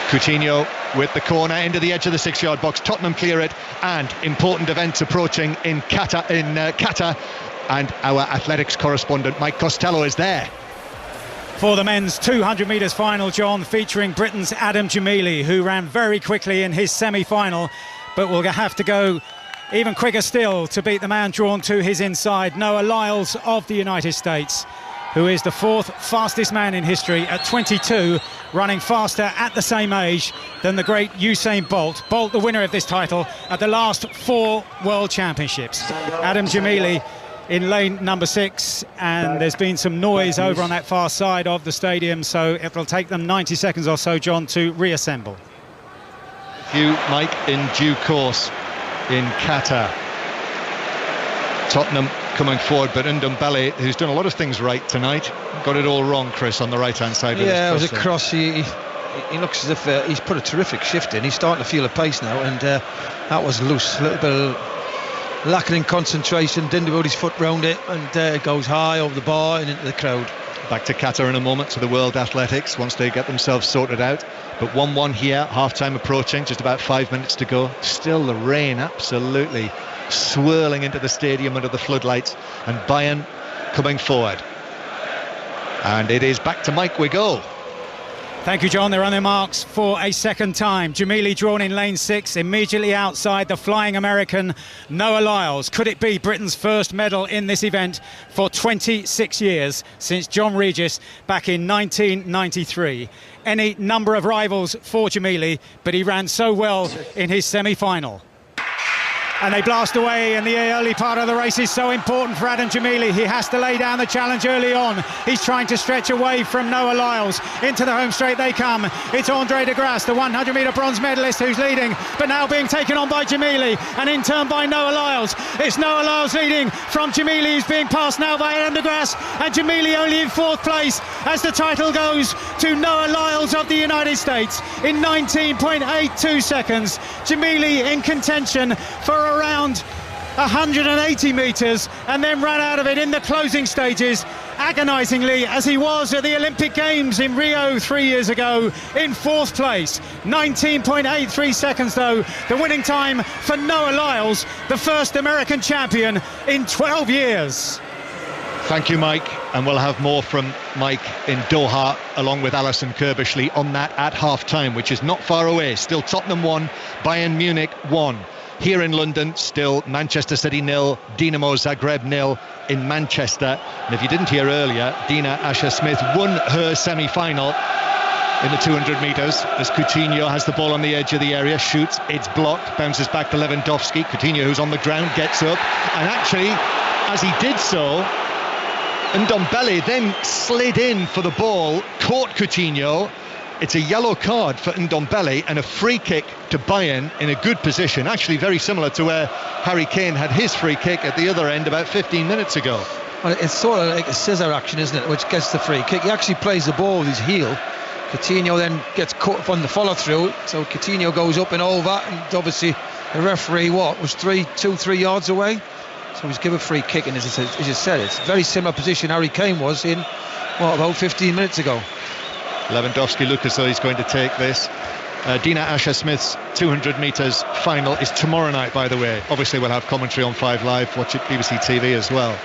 Coutinho with the corner into the edge of the 6-yard box. Tottenham clear it, and important events approaching in Qatar, and our athletics correspondent Mike Costello is there. For the men's 200 metres final, John, featuring Britain's Adam Jamili, who ran very quickly in his semi-final, but will have to go even quicker still to beat the man drawn to his inside, Noah Lyles of the United States, who is the 4th fastest man in history at 22, running faster at the same age than the great Usain Bolt. Bolt, the winner of this title at the last 4 World Championships. Adam Jamili in lane number 6, and there's been some noise over on that far side of the stadium, so it will take them 90 seconds or so, John, to reassemble. You, Mike, in due course in Qatar. Tottenham coming forward, but Ndombele, who's done a lot of things right tonight, got it all wrong, Chris, on the right hand side. Yeah, it was a cross. He looks as if he's put a terrific shift in. He's starting to feel a pace now, and that was loose, a little bit of lacking in concentration, didn't put his foot round it, and it goes high over the bar and into the crowd. Back to Qatar in a moment, to the World Athletics, once they get themselves sorted out. But 1-1 here, half-time approaching, just about 5 minutes to go. Still the rain absolutely swirling into the stadium under the floodlights, and Bayern coming forward. And it is back to Mike we go. Thank you, John. They're on their marks for a second time. Jamili drawn in lane 6, immediately outside the flying American Noah Lyles. Could it be Britain's first medal in this event for 26 years, since John Regis back in 1993? Any number of rivals for Jamili, but he ran so well in his semi-final. And they blast away, and the early part of the race is so important for Adam Jamili. He has to lay down the challenge early on. He's trying to stretch away from Noah Lyles. Into the home straight they come. It's Andre de Grasse, the 100-metre bronze medalist, who's leading, but now being taken on by Jamili, and in turn by Noah Lyles. It's Noah Lyles leading from Jamili, who's being passed now by Adam de Grasse, and Jamili only in 4th place as the title goes to Noah Lyles of the United States in 19.82 seconds. Jamili in contention for around 180 metres, and then ran out of it in the closing stages agonisingly, as he was at the Olympic Games in Rio 3 years ago, in 4th place. 19.83 seconds though, the winning time for Noah Lyles, the first American champion in 12 years. Thank you, Mike, and we'll have more from Mike in Doha, along with Alison Kirbishley on that at half-time, which is not far away. Still Tottenham 1, Bayern Munich 1. Here in London, still Manchester City 0, Dinamo Zagreb 0 in Manchester. And if you didn't hear earlier, Dina Asher-Smith won her semi-final in the 200 metres as Coutinho has the ball on the edge of the area, shoots, it's blocked, bounces back to Lewandowski. Coutinho, who's on the ground, gets up, and actually, as he did so, Ndombele then slid in for the ball, caught Coutinho. It's a yellow card for Ndombele and a free kick to Bayern in a good position, actually very similar to where Harry Kane had his free kick at the other end about 15 minutes ago. Well, it's sort of like a scissor action, isn't it, which gets the free kick. He actually plays the ball with his heel. Coutinho then gets caught on the follow-through, so Coutinho goes up and over, and obviously the referee, was 2-3 yards away? So he's given a free kick, and as you said, it's a very similar position Harry Kane was in, about 15 minutes ago. Lewandowski look as though he's going to take this. Dina Asher-Smith's 200 metres final is tomorrow night, by the way. Obviously we'll have commentary on 5 Live, watch it BBC TV as well.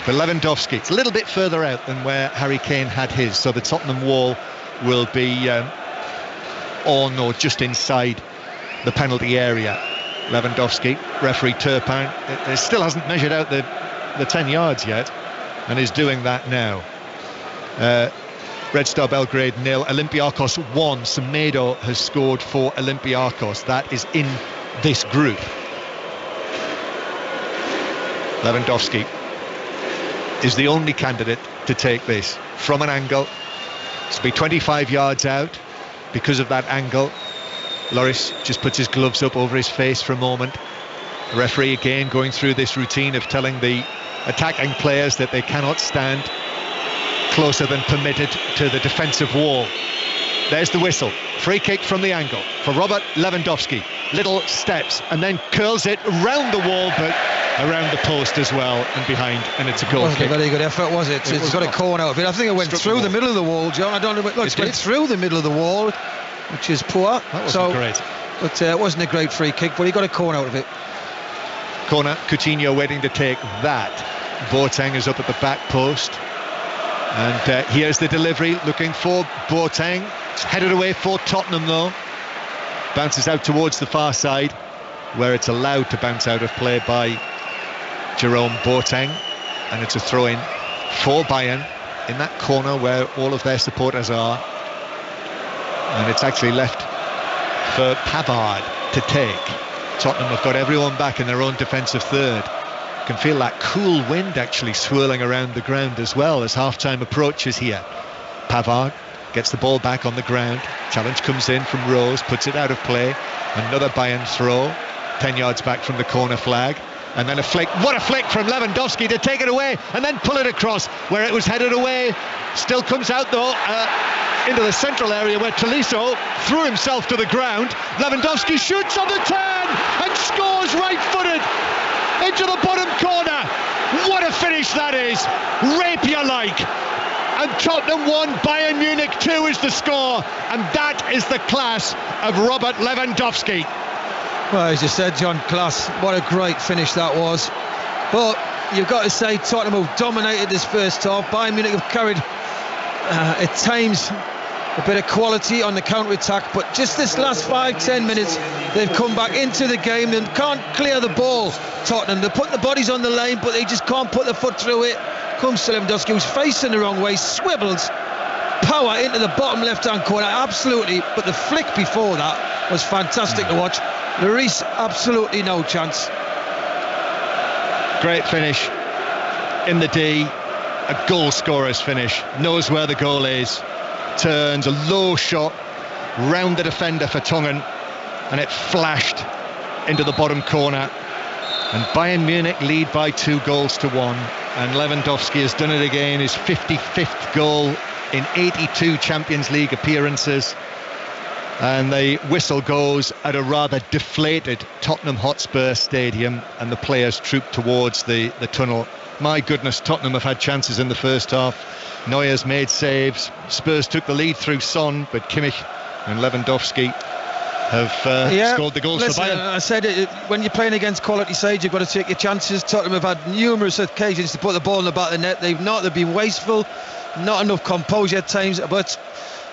But Lewandowski, it's a little bit further out than where Harry Kane had his, so the Tottenham wall will be on or just inside the penalty area. Lewandowski, referee Turpin, it still hasn't measured out the 10 yards yet, and is doing that now. Red Star Belgrade 0, Olympiacos 1. Semedo has scored for Olympiacos. That is in this group. Lewandowski is the only candidate to take this from an angle. It's be 25 yards out. because of that angle. Lloris just puts his gloves up over his face for a moment. The referee again going through this routine of telling the attacking players that they cannot stand closer than permitted to the defensive wall. There's the whistle. Free kick from the angle for Robert Lewandowski. Little steps and then curls it round the wall, but around the post as well and behind, and it's a goal kick. Wasn't a very good effort, was it? It's got a corner out of it. I think it went through the middle of the wall, John. I don't know. Look, it went through the middle of the wall, which is poor. That wasn't great. But it wasn't a great free kick, but he got a corner out of it. Corner, Coutinho waiting to take that. Boateng is up at the back post. And here's the delivery, looking for Boateng. It's headed away for Tottenham though. Bounces out towards the far side, where it's allowed to bounce out of play by Jerome Boateng. And it's a throw-in for Bayern in that corner where all of their supporters are. And it's actually left for Pavard to take. Tottenham have got everyone back in their own defensive third. You can feel that cool wind actually swirling around the ground as well as half-time approaches here. Pavard gets the ball back on the ground. Challenge comes in from Rose, puts it out of play. Another Bayern throw, 10 yards back from the corner flag. And then a flick. What a flick from Lewandowski to take it away and then pull it across where it was headed away. Still comes out though into the central area where Tolisso threw himself to the ground. Lewandowski shoots on the turn and scores right-footed into the bottom corner. What a finish that is, rapier-like. And Tottenham 1, Bayern Munich 2 is the score, and that is the class of Robert Lewandowski. Well, as you said, John, class. What a great finish that was. But you've got to say Tottenham have dominated this first half. Bayern Munich have carried at times a bit of quality on the counter-attack, but just this last 5-10 minutes they've come back into the game and can't clear the ball. Tottenham, they're putting the bodies on the lane, but they just can't put the foot through it. Comes to Lewandowski, who's facing the wrong way, swivels power into the bottom left-hand corner, absolutely. But the flick before that was fantastic to watch. Lloris, absolutely no chance. Great finish in the D, a goal scorer's finish. Knows where the goal is, turns a low shot round the defender for Tongen, and it flashed into the bottom corner. And Bayern Munich lead by 2-1, and Lewandowski has done it again, his 55th goal in 82 Champions League appearances. And the whistle goes at a rather deflated Tottenham Hotspur stadium, and the players troop towards the tunnel. My goodness, Tottenham have had chances in the first half. Neuer's made saves. Spurs took the lead through Son, but Kimmich and Lewandowski have scored the goals for Bayern. I said it, when you're playing against quality sides, you've got to take your chances. Tottenham have had numerous occasions to put the ball in the back of the net. They've been wasteful, not enough composure at times, but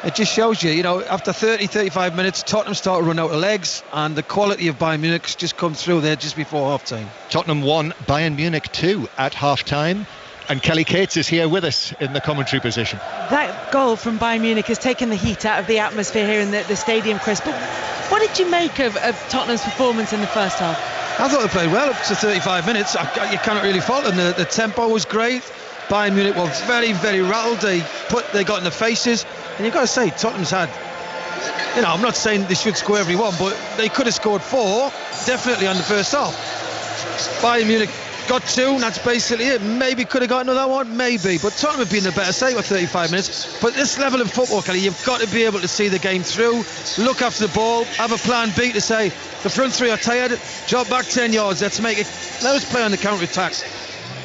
it just shows you, after 30-35 minutes, Tottenham start to run out of legs, and the quality of Bayern Munich just come through there just before half-time. Tottenham 1, Bayern Munich 2 at half-time. And Kelly Cates is here with us in the commentary position. That goal from Bayern Munich has taken the heat out of the atmosphere here in the stadium, Chris. But what did you make of Tottenham's performance in the first half? I thought they played well up to 35 minutes. You cannot really fault them. The tempo was great. Bayern Munich were very, very rattled. They got in the faces. And you've got to say, Tottenham's had, I'm not saying they should score every one, but they could have scored 4, definitely on the first half. Bayern Munich got 2, and that's basically it. Maybe could have got another one, maybe. But Tottenham have been the better side for 35 minutes. But this level of football, Kelly, you've got to be able to see the game through, look after the ball, have a plan B to say, the front three are tired, drop back 10 yards, let us play on the counter-attack.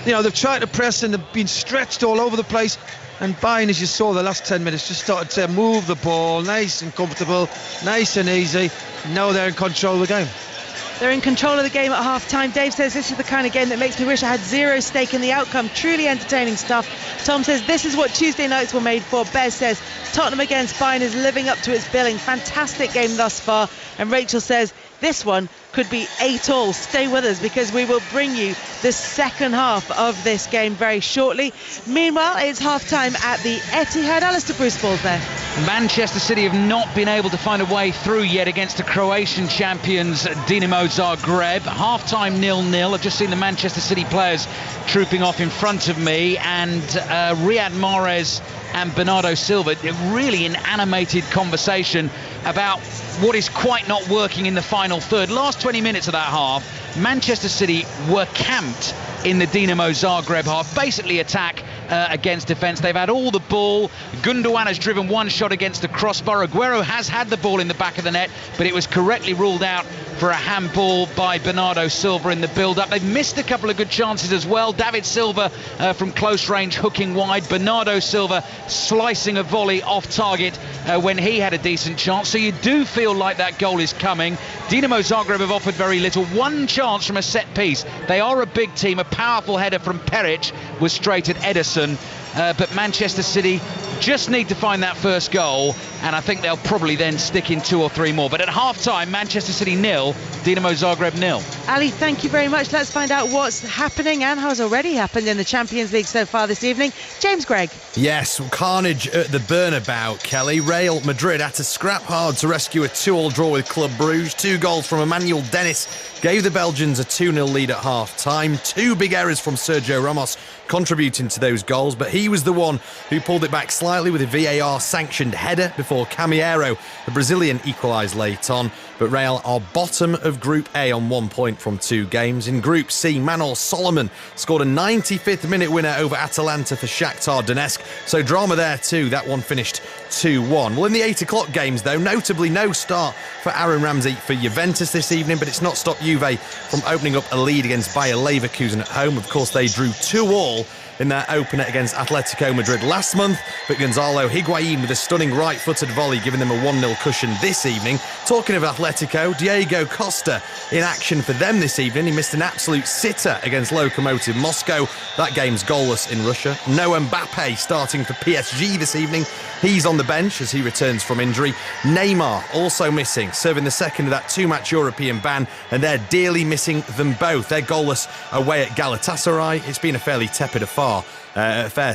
They've tried to press and they've been stretched all over the place. And Bayern, as you saw the last 10 minutes, just started to move the ball, nice and comfortable, nice and easy. Now they're in control of the game. They're in control of the game at half-time. Dave says this is the kind of game that makes me wish I had zero stake in the outcome. Truly entertaining stuff. Tom says this is what Tuesday nights were made for. Bez says Tottenham against Bayern is living up to its billing. Fantastic game thus far. And Rachel says this one could be 8-all. Stay with us because we will bring you the second half of this game very shortly. Meanwhile, it's half-time at the Etihad. Alistair Bruce Ball's there. Manchester City have not been able to find a way through yet against the Croatian champions Dinamo Zagreb. Half-time 0-0. I've just seen the Manchester City players trooping off in front of me, and Riyad Mahrez and Bernardo Silva, really an animated conversation about what is quite not working in the final third. Last 20 minutes of that half, Manchester City were camped in the Dinamo Zagreb half, basically attack against defence. They've had all the ball. Gundogan has driven one shot against the crossbar. Aguero has had the ball in the back of the net, but it was correctly ruled out for a handball by Bernardo Silva in the build-up. They've missed a couple of good chances as well. David Silva from close range hooking wide. Bernardo Silva slicing a volley off target when he had a decent chance. So you do feel like that goal is coming. Dinamo Zagreb have offered very little. One chance from a set piece. They are a big team. A powerful header from Peric was straight at Ederson. But Manchester City just need to find that first goal, and I think they'll probably then stick in 2 or 3 more. But at half-time, Manchester City 0, Dinamo Zagreb 0. Ali, thank you very much. Let's find out what's happening and has already happened in the Champions League so far this evening. James Gregg. Yes, carnage at the Bernabeu, Kelly. Real Madrid had to scrap hard to rescue a 2-2 draw with Club Brugge. 2 goals from Emmanuel Dennis gave the Belgians a 2-0 lead at half-time. 2 big errors from Sergio Ramos contributing to those goals, but he was the one who pulled it back slightly with a VAR-sanctioned header before Camilleri, the Brazilian, equalised late on. But Real are bottom of Group A on 1 point from 2 games. In Group C, Manol Solomon scored a 95th minute winner over Atalanta for Shakhtar Donetsk. So drama there too. That one finished 2-1. Well, in the 8 o'clock games, though, notably no start for Aaron Ramsey for Juventus this evening, but it's not stopped Juve from opening up a lead against Bayer Leverkusen at home. Of course, they drew 2-2 in their opener against Atletico Madrid last month, but Gonzalo Higuain with a stunning right-footed volley giving them a 1-0 cushion this evening. Talking of Atletico, Diego Costa in action for them this evening. He missed an absolute sitter against Lokomotiv Moscow. That game's goalless in Russia. No Mbappe starting for PSG this evening. He's on the bench as he returns from injury. Neymar also missing, serving the second of that 2-match European ban, and they're dearly missing them both. They're goalless away at Galatasaray. It's been a fairly tepid affair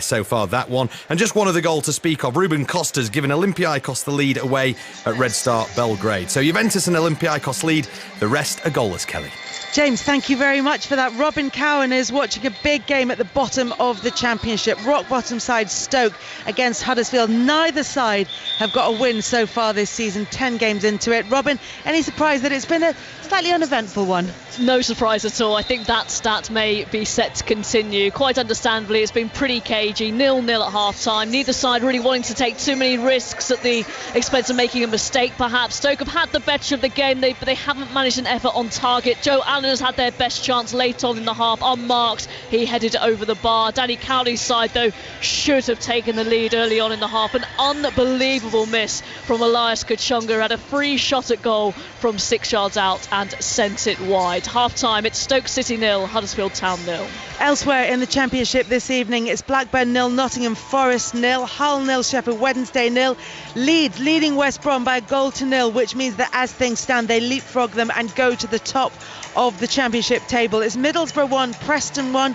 so far, that one. And just one other goal to speak of. Ruben Costa's given Olympiacos the lead away at Red Star Belgrade. So Juventus and Olympiacos lead. The rest are goalless, Kelly. James, thank you very much for that. Robin Cowan is watching a big game at the bottom of the Championship. Rock bottom side Stoke against Huddersfield. Neither side have got a win so far this season, 10 games into it. Robin, any surprise that it's been a slightly uneventful one? No surprise at all. I think that stat may be set to continue. Quite understandably, it's been pretty cagey. 0-0 at half-time. Neither side really wanting to take too many risks at the expense of making a mistake, perhaps. Stoke have had the better of the game, but they haven't managed an effort on target. Joe Allen has had their best chance late on in the half, unmarked. He headed it over the bar. Danny Cowley's side, though, should have taken the lead early on in the half. An unbelievable miss from Elias Kachunga. Had a free shot at goal from 6 yards out and sent it wide. Half-time, it's Stoke City 0, Huddersfield Town 0. Elsewhere in the Championship this evening, it's Blackburn 0, Nottingham Forest 0, Hull 0, Sheffield Wednesday 0. Leeds leading West Brom by a 0-0, which means that as things stand, they leapfrog them and go to the top of the Championship table. It's Middlesbrough 1, Preston 1,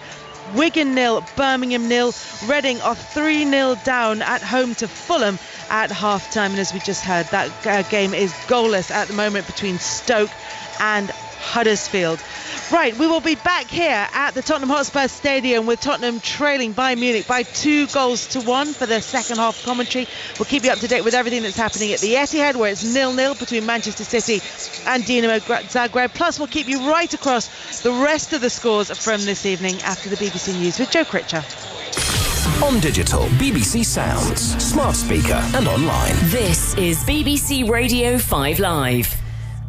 Wigan 0, Birmingham 0. Reading are 3-0 down at home to Fulham at half-time. And as we just heard, that game is goalless at the moment between Stoke and Huddersfield. Right, we will be back here at the Tottenham Hotspur Stadium with Tottenham trailing Bayern Munich by 2-1 for the second half commentary. We'll keep you up to date with everything that's happening at the Etihad, where it's 0-0 between Manchester City and Dinamo Zagreb. Plus, we'll keep you right across the rest of the scores from this evening after the BBC News with Joe Critcher. On digital, BBC Sounds, smart speaker and online. This is BBC Radio 5 Live.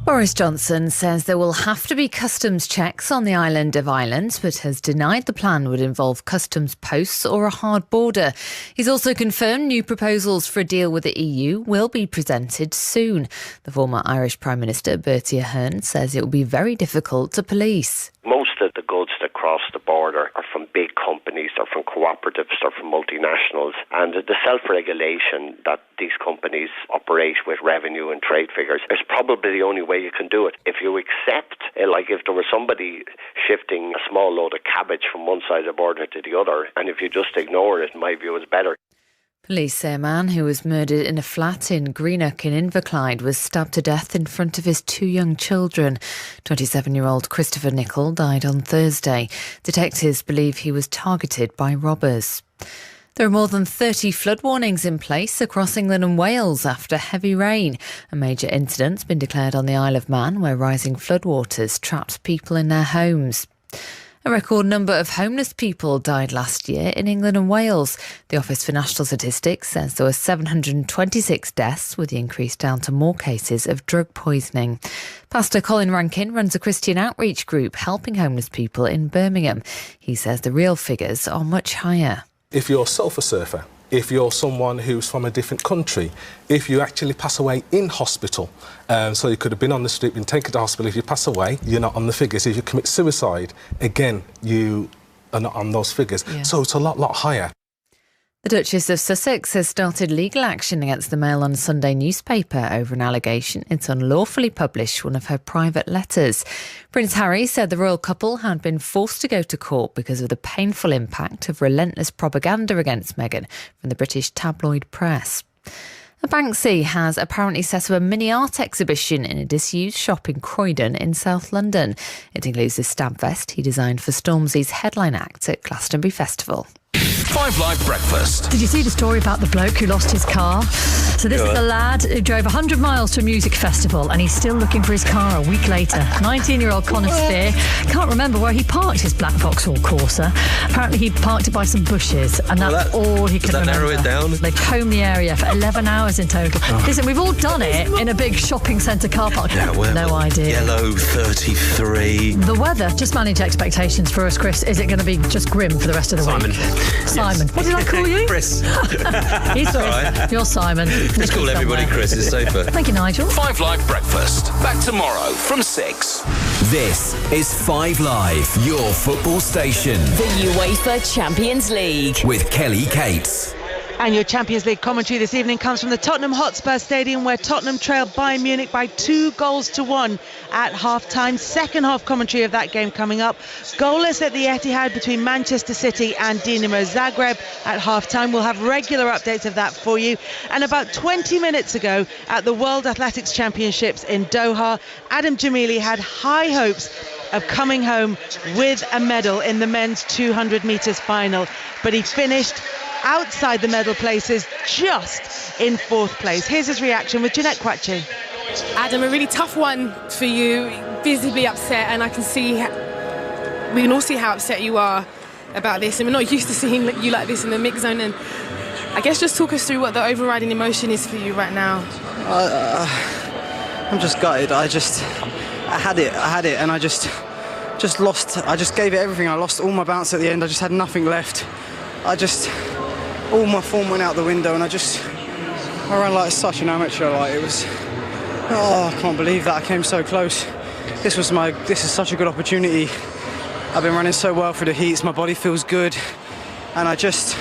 Boris Johnson says there will have to be customs checks on the island of Ireland, but has denied the plan would involve customs posts or a hard border. He's also confirmed new proposals for a deal with the EU will be presented soon. The former Irish Prime Minister, Bertie Ahern, says it will be very difficult to police. Most of the goods that cross the border are from big companies, they're from cooperatives, they're from multinationals, and the self-regulation that these companies operate with revenue and trade figures is probably the only way you can do it. If you accept, like if there was somebody shifting a small load of cabbage from one side of the border to the other, and if you just ignore it, in my view, it's better. Police say a man who was murdered in a flat in Greenock in Inverclyde was stabbed to death in front of his 2 young children. 27-year-old Christopher Nichol died on Thursday. Detectives believe he was targeted by robbers. There are more than 30 flood warnings in place across England and Wales after heavy rain. A major incident's been declared on the Isle of Man, where rising floodwaters trapped people in their homes. A record number of homeless people died last year in England and Wales. The Office for National Statistics says there were 726 deaths, with the increase down to more cases of drug poisoning. Pastor Colin Rankin runs a Christian outreach group helping homeless people in Birmingham. He says the real figures are much higher. If you're a sulphur surfer, if you're someone who's from a different country, if you actually pass away in hospital, so you could have been on the street, been taken to hospital, if you pass away, you're not on the figures. If you commit suicide, again, you are not on those figures. Yeah. So it's a lot higher. The Duchess of Sussex has started legal action against the Mail on Sunday newspaper over an allegation it's unlawfully published one of her private letters. Prince Harry said the royal couple had been forced to go to court because of the painful impact of relentless propaganda against Meghan from the British tabloid press. Banksy has apparently set up a mini art exhibition in a disused shop in Croydon in South London. It includes the stab vest he designed for Stormzy's headline act at Glastonbury Festival. 5 Live Breakfast. Did you see the story about the bloke who lost his car? So this is a lad who drove 100 miles to a music festival and he's still looking for his car a week later. 19-year-old Connor Steer can't remember where he parked his black Vauxhall Corsa. Apparently he parked it by some bushes and that's all he could remember. Narrow it down? They combed the area for 11 hours in total. Listen, we've all done it in a big shopping centre car park. Yeah, no idea. Yellow 33. The weather, just manage expectations for us, Chris. Is it going to be just grim for the rest of the week? Simon. What did I call you? Chris. He's Chris. Right. You're Simon. Let's call everybody Chris, it's safer. Thank you, Nigel. 5 Live Breakfast. Back tomorrow from 6. This is 5 Live, your football station. The UEFA Champions League. With Kelly Cates. And your Champions League commentary this evening comes from the Tottenham Hotspur Stadium, where Tottenham trailed Bayern Munich by 2-1 at half-time. Second half commentary of that game coming up. Goalless at the Etihad between Manchester City and Dinamo Zagreb at half-time. We'll have regular updates of that for you. And about 20 minutes ago at the World Athletics Championships in Doha, Adam Jamili had high hopes of coming home with a medal in the men's 200 metres final. But he finished outside the medal places, just in 4th place. Here's his reaction with Jeanette Quatchy. Adam, a really tough one for you, visibly upset, and I can see, we can all see how upset you are about this, and we're not used to seeing you like this in the mix zone. And I guess just talk us through what the overriding emotion is for you right now. I'm just gutted. I had it, and I just lost. I just gave it everything. I lost all my bounce at the end. I just had nothing left. All my form went out the window, and I ran like such an amateur. Like, it was, I can't believe that I came so close. This is such a good opportunity. I've been running so well for the heats. My body feels good, and I just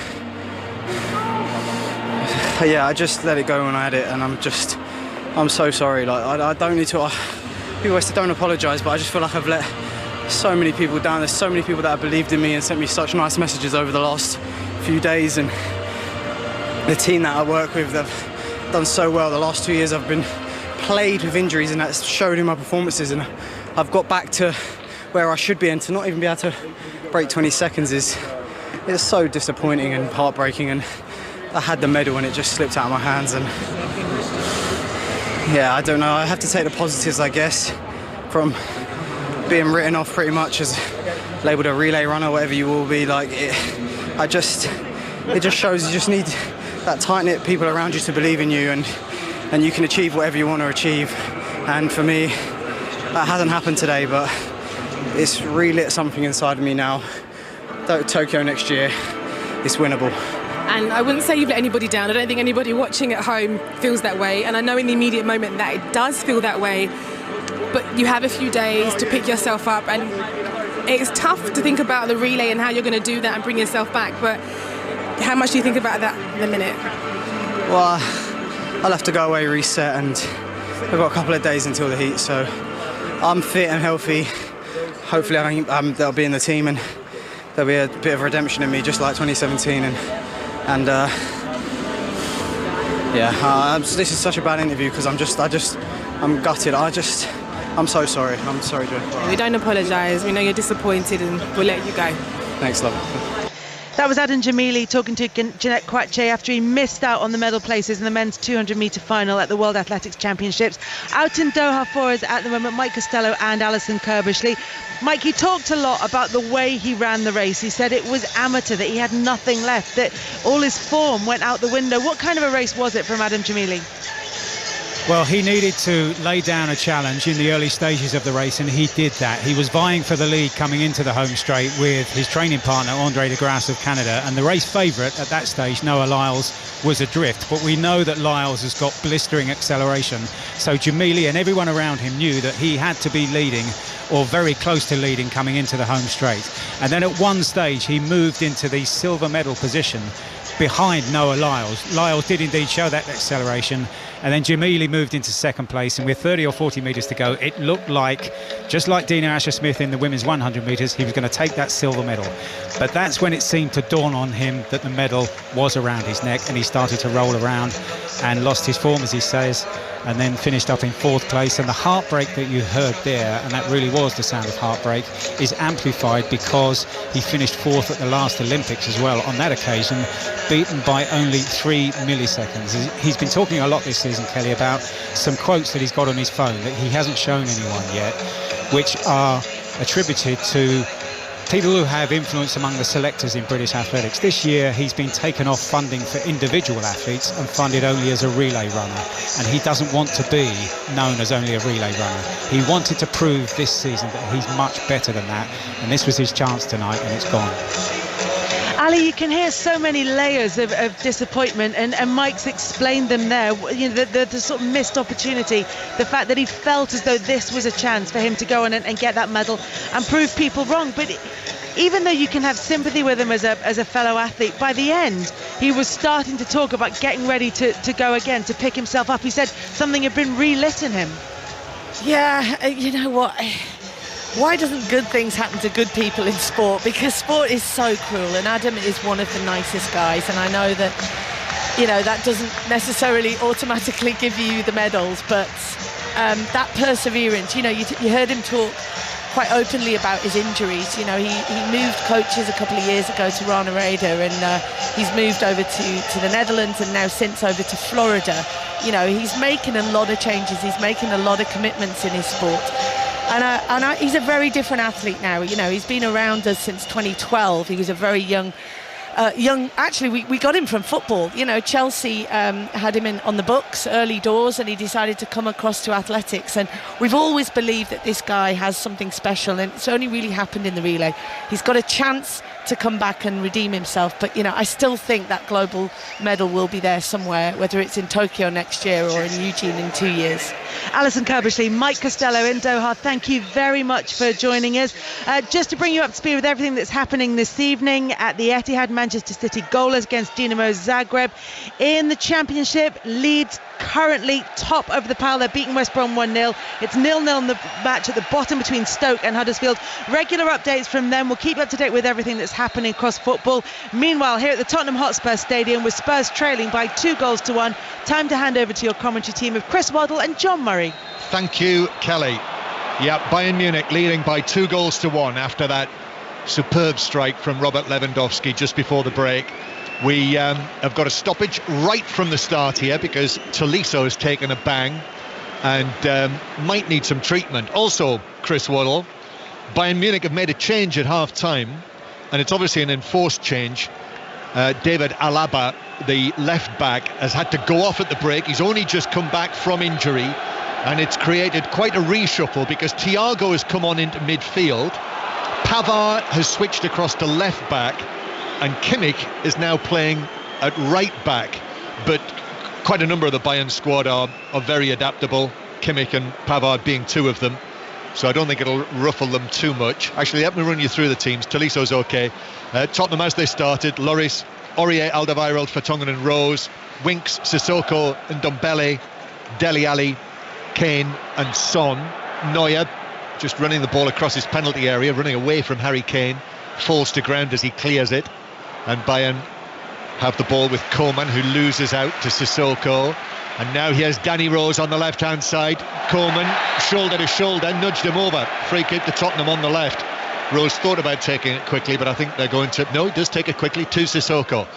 let it go when I had it, and I'm so sorry. Like, I don't need to. People always say don't apologise, but I just feel like I've let so many people down. There's so many people that have believed in me and sent me such nice messages over the last few days, and the team that I work with, they've done so well. The last 2 years I've been plagued with injuries, and that's showed in my performances, and I've got back to where I should be, and to not even be able to break 20 seconds is so disappointing and heartbreaking. And I had the medal and it just slipped out of my hands, and yeah, I don't know, I have to take the positives, I guess, from being written off pretty much as labelled a relay runner, whatever you will be. Like, it just shows you just need that tight-knit people around you to believe in you, and you can achieve whatever you want to achieve. And for me, that hasn't happened today, but it's relit something inside of me now. Tokyo next year, it's winnable. And I wouldn't say you've let anybody down. I don't think anybody watching at home feels that way, and I know in the immediate moment that it does feel that way, but you have a few days to pick yourself up, and it's tough to think about the relay and how you're going to do that and bring yourself back. But how much do you think about that in a minute? Well, I'll have to go away, reset, and I've got a couple of days until the heat, so I'm fit and healthy. Hopefully that'll be in the team, and there'll be a bit of redemption in me, just like 2017. And this is such a bad interview because I'm gutted. I'm so sorry. I'm sorry, Joe. We don't apologise. We know you're disappointed, and we'll let you go. Thanks, love. That was Adam Jamili talking to Jeanette Kwache after he missed out on the medal places in the men's 200-metre final at the World Athletics Championships. Out in Doha for us at the moment, Mike Costello and Alison Kirbishley. Mike, he talked a lot about the way he ran the race. He said it was amateur, that he had nothing left, that all his form went out the window. What kind of a race was it from Adam Jamili? Well, he needed to lay down a challenge in the early stages of the race, and he did that. He was vying for the lead coming into the home straight with his training partner, Andre de Grasse of Canada, and the race favourite at that stage, Noah Lyles, was adrift. But we know that Lyles has got blistering acceleration, so Jamili and everyone around him knew that he had to be leading or very close to leading coming into the home straight. And then at one stage, he moved into the silver medal position behind Noah Lyles. Lyles did indeed show that acceleration, and then Jamili moved into second place, and with 30 or 40 metres to go, it looked like, just like Dina Asher-Smith in the women's 100 metres, he was going to take that silver medal. But that's when it seemed to dawn on him that the medal was around his neck, and he started to roll around and lost his form, as he says, and then finished up in fourth place. And the heartbreak that you heard there, and that really was the sound of heartbreak, is amplified because he finished fourth at the last Olympics as well on that occasion, beaten by only 3 milliseconds. He's been talking a lot this season, Kelly, about some quotes that he's got on his phone that he hasn't shown anyone yet, which are attributed to people who have influence among the selectors in British athletics. This year he's been taken off funding for individual athletes and funded only as a relay runner, and he doesn't want to be known as only a relay runner. He wanted to prove this season that he's much better than that, and this was his chance tonight, and it's gone. Ali, you can hear so many layers of disappointment, and Mike's explained them there. You know, the sort of missed opportunity, the fact that he felt as though this was a chance for him to go on and get that medal and prove people wrong. But even though you can have sympathy with him as a fellow athlete, by the end he was starting to talk about getting ready to go again, to pick himself up. He said something had been relit in him. Yeah, you know what? Why doesn't good things happen to good people in sport? Because sport is so cruel, and Adam is one of the nicest guys, and I know that, you know, that doesn't necessarily automatically give you the medals, but that perseverance, you know, you heard him talk quite openly about his injuries. You know, he moved coaches a couple of years ago to Rana Reda, and he's moved over to the Netherlands, and now since over to Florida. You know, he's making a lot of changes, he's making a lot of commitments in his sport. And he's a very different athlete now. You know, he's been around us since 2012. He was a very young. Actually, we got him from football. You know, Chelsea had him on the books early doors, and he decided to come across to athletics. And we've always believed that this guy has something special, and it's only really happened in the relay. He's got a chance to come back and redeem himself, but you know, I still think that global medal will be there somewhere, whether it's in Tokyo next year or in Eugene in 2 years. Alison Kirbishley, Mike Costello in Doha, thank you very much for joining us. Just to bring you up to speed with everything that's happening this evening at the Etihad, Manchester City goalless against Dinamo Zagreb. In the Championship, Leeds currently top over the pile. They're beating West Brom 1-0. It's 0-0 in the match at the bottom between Stoke and Huddersfield. Regular updates from them. We'll keep you up to date with everything that's happening across football. Meanwhile, here at the Tottenham Hotspur Stadium, with Spurs trailing by 2-1, time to hand over to your commentary team of Chris Waddle and John Murray. Thank you, Kelly. Yeah, Bayern Munich leading by 2-1 after that superb strike from Robert Lewandowski just before the break. We have got a stoppage right from the start here because Tolisso has taken a bang and might need some treatment. Also, Chris Waddle, Bayern Munich have made a change at half-time, and it's obviously an enforced change. David Alaba, the left-back, has had to go off at the break. He's only just come back from injury, and it's created quite a reshuffle because Thiago has come on into midfield. Pavard has switched across to left-back, and Kimmich is now playing at right-back. But quite a number of the Bayern squad are very adaptable, Kimmich and Pavard being two of them. So I don't think it'll ruffle them too much. Actually, let me run you through the teams. Tolisso's okay. Tottenham, as they started, Lloris, Aurier, Alderweireld, Vertonghen and Rose, Winks, Sissoko and Ndombele, Dele Alli, Kane and Son. Neuer just running the ball across his penalty area, running away from Harry Kane, falls to ground as he clears it. And Bayern have the ball with Koeman, who loses out to Sissoko. And now here's Danny Rose on the left-hand side. Koeman, shoulder to shoulder, nudged him over. Free kick to Tottenham on the left. Rose thought about taking it quickly, but I think they're going to... No, he does take it quickly to Sissoko.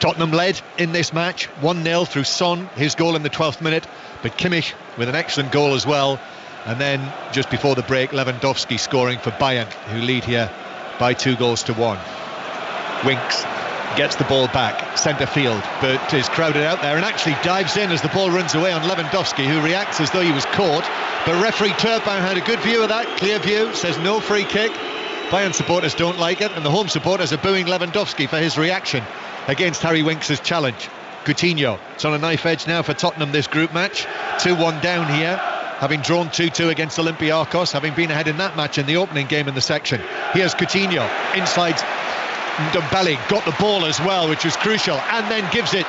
Tottenham led in this match, 1-0 through Son, his goal in the 12th minute, but Kimmich with an excellent goal as well. And then, just before the break, Lewandowski scoring for Bayern, who lead here by 2-1. Winks gets the ball back, centre field, but is crowded out there and actually dives in as the ball runs away on Lewandowski, who reacts as though he was caught. But referee Turpin had a good view of that, clear view, says no free kick. Bayern supporters don't like it, and the home supporters are booing Lewandowski for his reaction against Harry Winks' challenge. Coutinho, it's on a knife edge now for Tottenham this group match. 2-1 down here, having drawn 2-2 against Olympiacos, having been ahead in that match in the opening game in the section. Here's Coutinho, inside Gnabry, got the ball as well, which was crucial, and then gives it.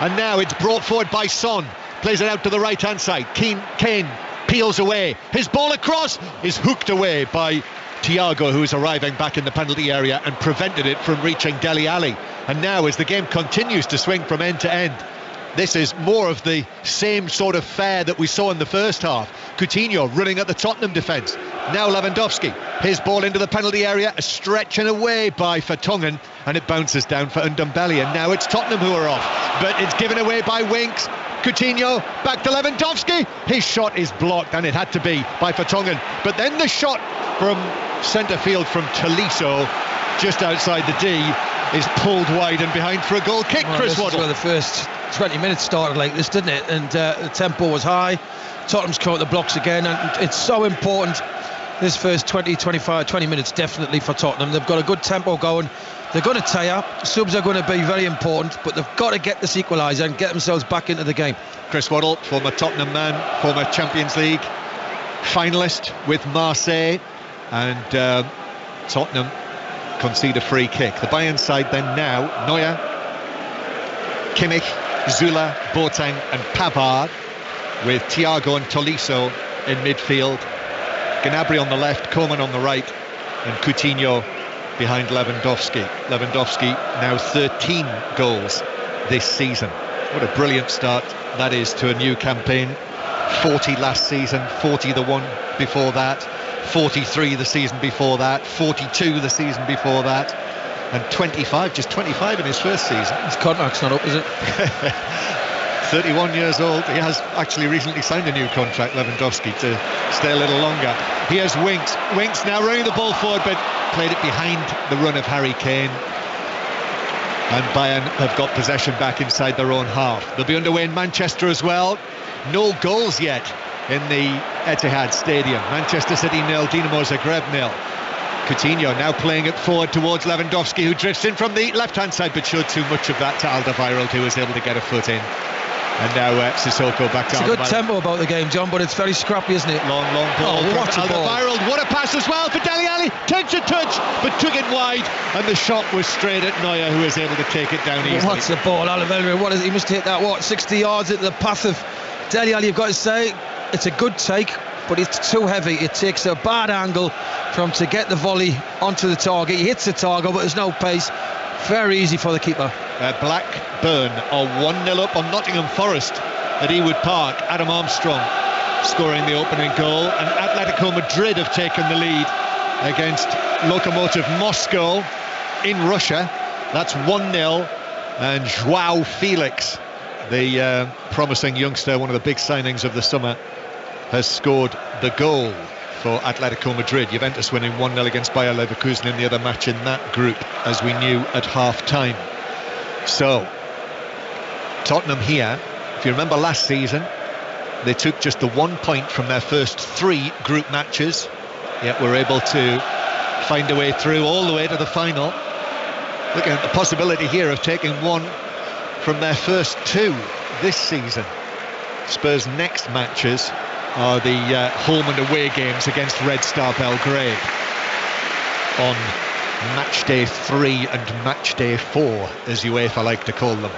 And now it's brought forward by Son, plays it out to the right-hand side. Kane peels away. His ball across is hooked away by Thiago, who is arriving back in the penalty area and prevented it from reaching Dele Alli. And now, as the game continues to swing from end to end, this is more of the same sort of fare that we saw in the first half. Coutinho running at the Tottenham defence. Now Lewandowski, his ball into the penalty area, a stretching away by Vertonghen, and it bounces down for Ndombele. And now it's Tottenham who are off, but it's given away by Winks. Coutinho back to Lewandowski. His shot is blocked, and it had to be by Vertonghen. But then the shot from centre field from Tolisso, just outside the D, is pulled wide and behind for a goal kick. Well, Chris Waddle. Waddle. Well, the first 20 minutes started like this, didn't it? And the tempo was high. Tottenham's caught the blocks again, and it's so important. This first 20 minutes definitely for Tottenham. They've got a good tempo going. They're going to tire. Subs are going to be very important, but they've got to get this equaliser and get themselves back into the game. Chris Waddle, former Tottenham man, former Champions League finalist with Marseille, and Tottenham concede a free kick. The Bayern side then now, Neuer, Kimmich, Zula, Boateng and Pavard, with Thiago and Tolisso in midfield. Gnabry on the left, Coman on the right, and Coutinho behind Lewandowski. Lewandowski now 13 goals this season. What a brilliant start that is to a new campaign. 40 last season, 40 the one before that, 43 the season before that, 42 the season before that, and 25, just 25 in his first season. His contract's not up, is it? 31 years old. He has actually recently signed a new contract, Lewandowski, to stay a little longer. Here's Winks. Winks now running the ball forward, but played it behind the run of Harry Kane. And Bayern have got possession back inside their own half. They'll be underway in Manchester as well. No goals yet in the Etihad Stadium. Manchester City 0, Dinamo Zagreb 0. Coutinho now playing it forward towards Lewandowski, who drifts in from the left-hand side, but showed too much of that to Alderweireld, who was able to get a foot in. And now Sissoko back to Alderweireld. It's a good tempo about the game, John, but it's very scrappy, isn't it? Long ball. Oh, what a ball. Alderweireld, what a pass as well for Dele Alli. Takes a touch, but took it wide, and the shot was straight at Neuer, who was able to take it down easily. What's the ball, Alderweireld? What is it? He must hit that, 60 yards into the path of Dele Alli. You've got to say, it's a good take, but it's too heavy. It takes a bad angle from to get the volley onto the target. He hits the target, but there's no pace. Very easy for the keeper. Blackburn are 1-0 up on Nottingham Forest at Ewood Park. Adam Armstrong scoring the opening goal, and Atletico Madrid have taken the lead against Lokomotiv Moscow in Russia. That's 1-0, and João Felix, the promising youngster, one of the big signings of the summer, has scored the goal for Atletico Madrid. Juventus winning 1-0 against Bayer Leverkusen in the other match in that group, as we knew at half-time. So, Tottenham here, if you remember last season, they took just the 1 point from their first 3 group matches, yet were able to find a way through all the way to the final. Looking at the possibility here of taking 1 from their first 2 this season. Spurs' next matches are the home and away games against Red Star Belgrade on match day 3 and match day 4, as UEFA like to call them.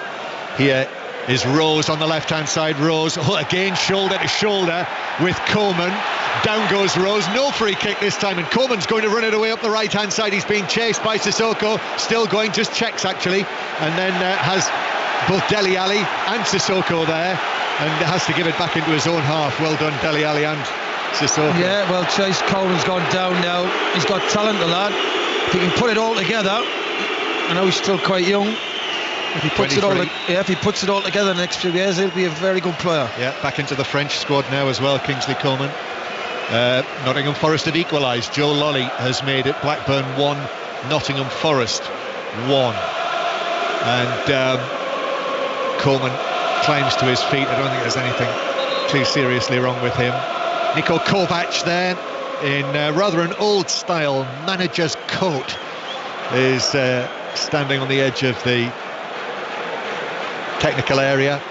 Here is Rose on the left-hand side. Rose again shoulder to shoulder with Coman. Down goes Rose, no free kick this time, and Coman's going to run it away up the right-hand side. He's being chased by Sissoko, still going, just checks actually, and then has both Dele Alli and Sissoko there, and has to give it back into his own half. Well done, Dele Alli and Sissoko. Yeah, well, Chase Coleman's gone down now. He's got talent, the lad. If he can put it all together, I know he's still quite young. If he puts it all, if he puts it all together in the next few years, he'll be a very good player. Yeah, back into the French squad now as well, Kingsley Coman. Nottingham Forest have equalised. Joe Lolly has made it Blackburn 1, Nottingham Forest 1. And Coman climbs to his feet. I don't think there's anything too seriously wrong with him. Niko Kovac there, in rather an old-style manager's coat, is standing on the edge of the technical area.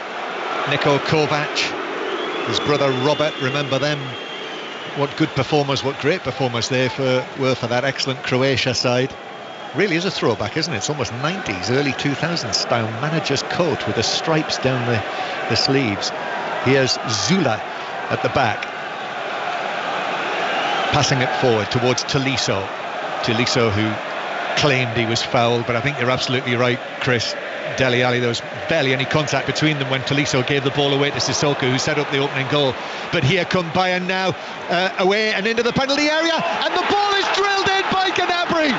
Niko Kovac, his brother Robert, remember them? What good performers, what great performers they were for that excellent Croatia side. Really is a throwback, isn't it? It's almost 90s, early 2000s style manager's coat with the stripes down the sleeves. Here's Zula at the back, passing it forward towards Tolisso. Tolisso, who claimed he was fouled, but I think you're absolutely right, Chris. Dele Alli, there was barely any contact between them when Tolisso gave the ball away to Sissoko, who set up the opening goal. But here come Bayern now, away and into the penalty area, and the ball is drilled in by Gnabry.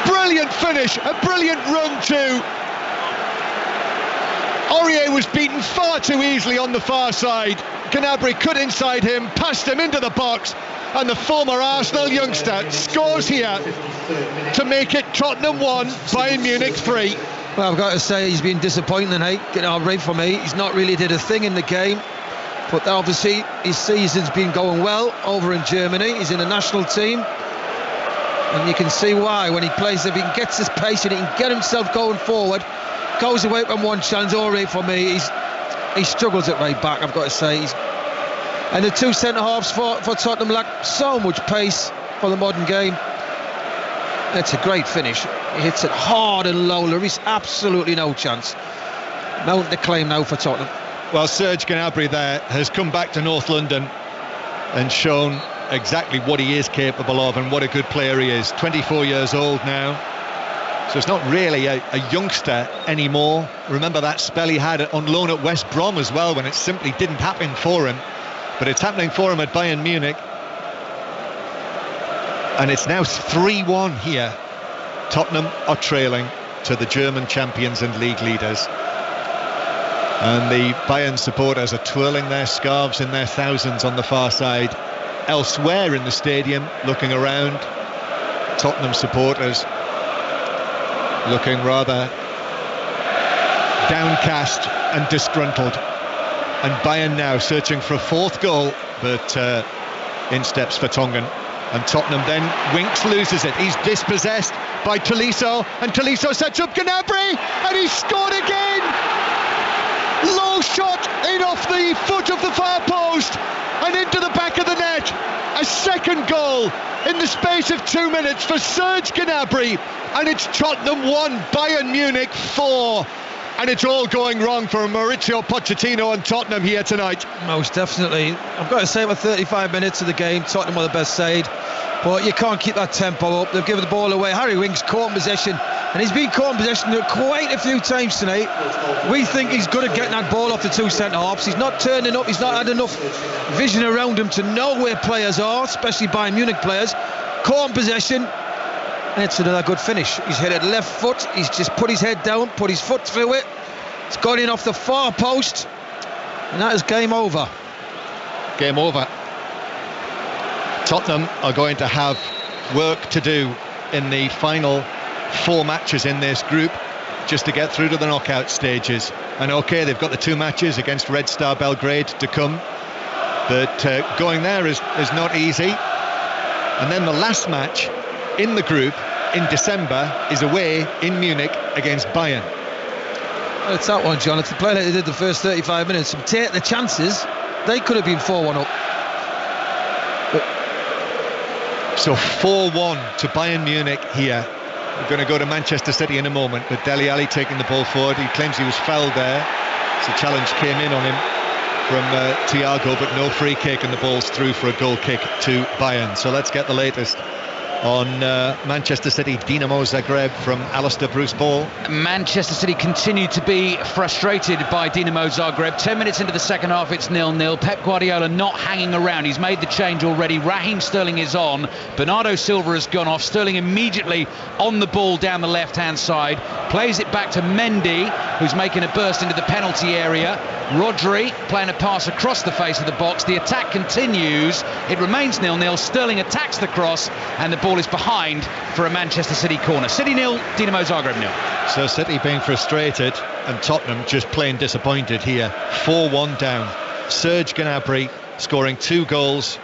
Brilliant finish, a brilliant run too. Aurier was beaten far too easily on the far side. Gnabry cut inside him, passed him into the box, and the former Arsenal youngster scores here to make it Tottenham 1, Bayern Munich 3. Well, I've got to say he's been disappointing tonight, getting out right for me. He's not really did a thing in the game, but obviously his season's been going well over in Germany. He's in the national team, and you can see why when he plays. If he gets his pace and he can get himself going forward, goes away from one challenge. All right for me. He struggles at right back, I've got to say. And the two centre-halves for Tottenham lack so much pace for the modern game. It's a great finish. He hits it hard and low. There is absolutely no chance. Mounting the claim now for Tottenham. Well, Serge Gnabry there has come back to North London and shown exactly what he is capable of and what a good player he is. 24 years old now. So it's not really a youngster anymore. Remember that spell he had on loan at West Brom as well, when it simply didn't happen for him. But it's happening for him at Bayern Munich. And it's now 3-1 here. Tottenham are trailing to the German champions and league leaders. And the Bayern supporters are twirling their scarves in their thousands on the far side. Elsewhere in the stadium, looking around, Tottenham supporters looking rather downcast and disgruntled. And Bayern now searching for a fourth goal, but in steps Vertonghen. And Tottenham then, Winks loses it. He's dispossessed by Tolisso, and Tolisso sets up Gnabry, and he's scored again! Low shot in off the foot of the far post and into the back of the net. A second goal in the space of 2 minutes for Serge Gnabry, and it's Tottenham 1, Bayern Munich 4. And it's all going wrong for Mauricio Pochettino and Tottenham here tonight. Most definitely. I've got to say, with 35 minutes of the game, Tottenham were the best side. But you can't keep that tempo up. They've given the ball away. Harry Winks caught in possession, and he's been caught in possession quite a few times tonight. We think he's good at getting that ball off the two centre-halves. He's not turning up. He's not had enough vision around him to know where players are, especially Bayern Munich players. Caught in possession, and it's another good finish. He's hit it left foot. He's just put his head down, put his foot through it. It's gone in off the far post, and that is game over. Game over. Tottenham are going to have work to do in the final 4 matches in this group just to get through to the knockout stages. And okay, they've got the 2 matches against Red Star Belgrade to come, but going there is not easy. And then the last match in the group in December is away in Munich against Bayern. Well, it's that one, John. If they play like they did the first 35 minutes and take the chances, they could have been 4-1 up. So 4-1 to Bayern Munich here. We're going to go to Manchester City in a moment, but Dele Alli taking the ball forward. He claims he was fouled there. So a challenge came in on him from Thiago, but no free kick, and the ball's through for a goal kick to Bayern. So let's get the latest on Manchester City Dinamo Zagreb from Alistair Bruce Ball. Manchester City continue to be frustrated by Dinamo Zagreb. 10 minutes into the second half, it's 0-0. Pep Guardiola not hanging around. He's made the change already. Raheem Sterling is on. Bernardo Silva has gone off. Sterling immediately on the ball down the left-hand side. Plays it back to Mendy, who's making a burst into the penalty area. Rodri playing a pass across the face of the box. The attack continues. It remains 0-0. Sterling attacks the cross, and the ball is behind for a Manchester City corner. City 0, Dinamo Zagreb 0. So City being frustrated and Tottenham just plain disappointed here. 4-1 down. Serge Gnabry scoring 2 goals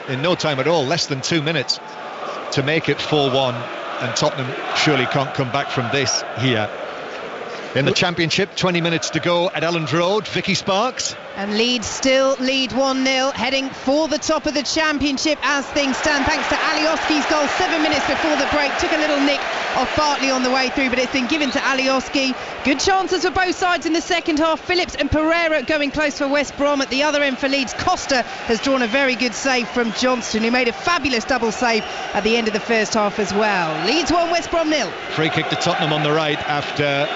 in no time at all, less than 2 minutes to make it 4-1, and Tottenham surely can't come back from this here. In the Championship, 20 minutes to go at Elland Road. Vicky Sparks. And Leeds still lead 1-0, heading for the top of the Championship as things stand, thanks to Alioski's goal 7 minutes before the break. Took a little nick off Bartley on the way through, but it's been given to Alioski. Good chances for both sides in the second half. Phillips and Pereira going close for West Brom. At the other end for Leeds, Costa has drawn a very good save from Johnston, who made a fabulous double save at the end of the first half as well. Leeds 1, West Brom 0. Free kick to Tottenham on the right after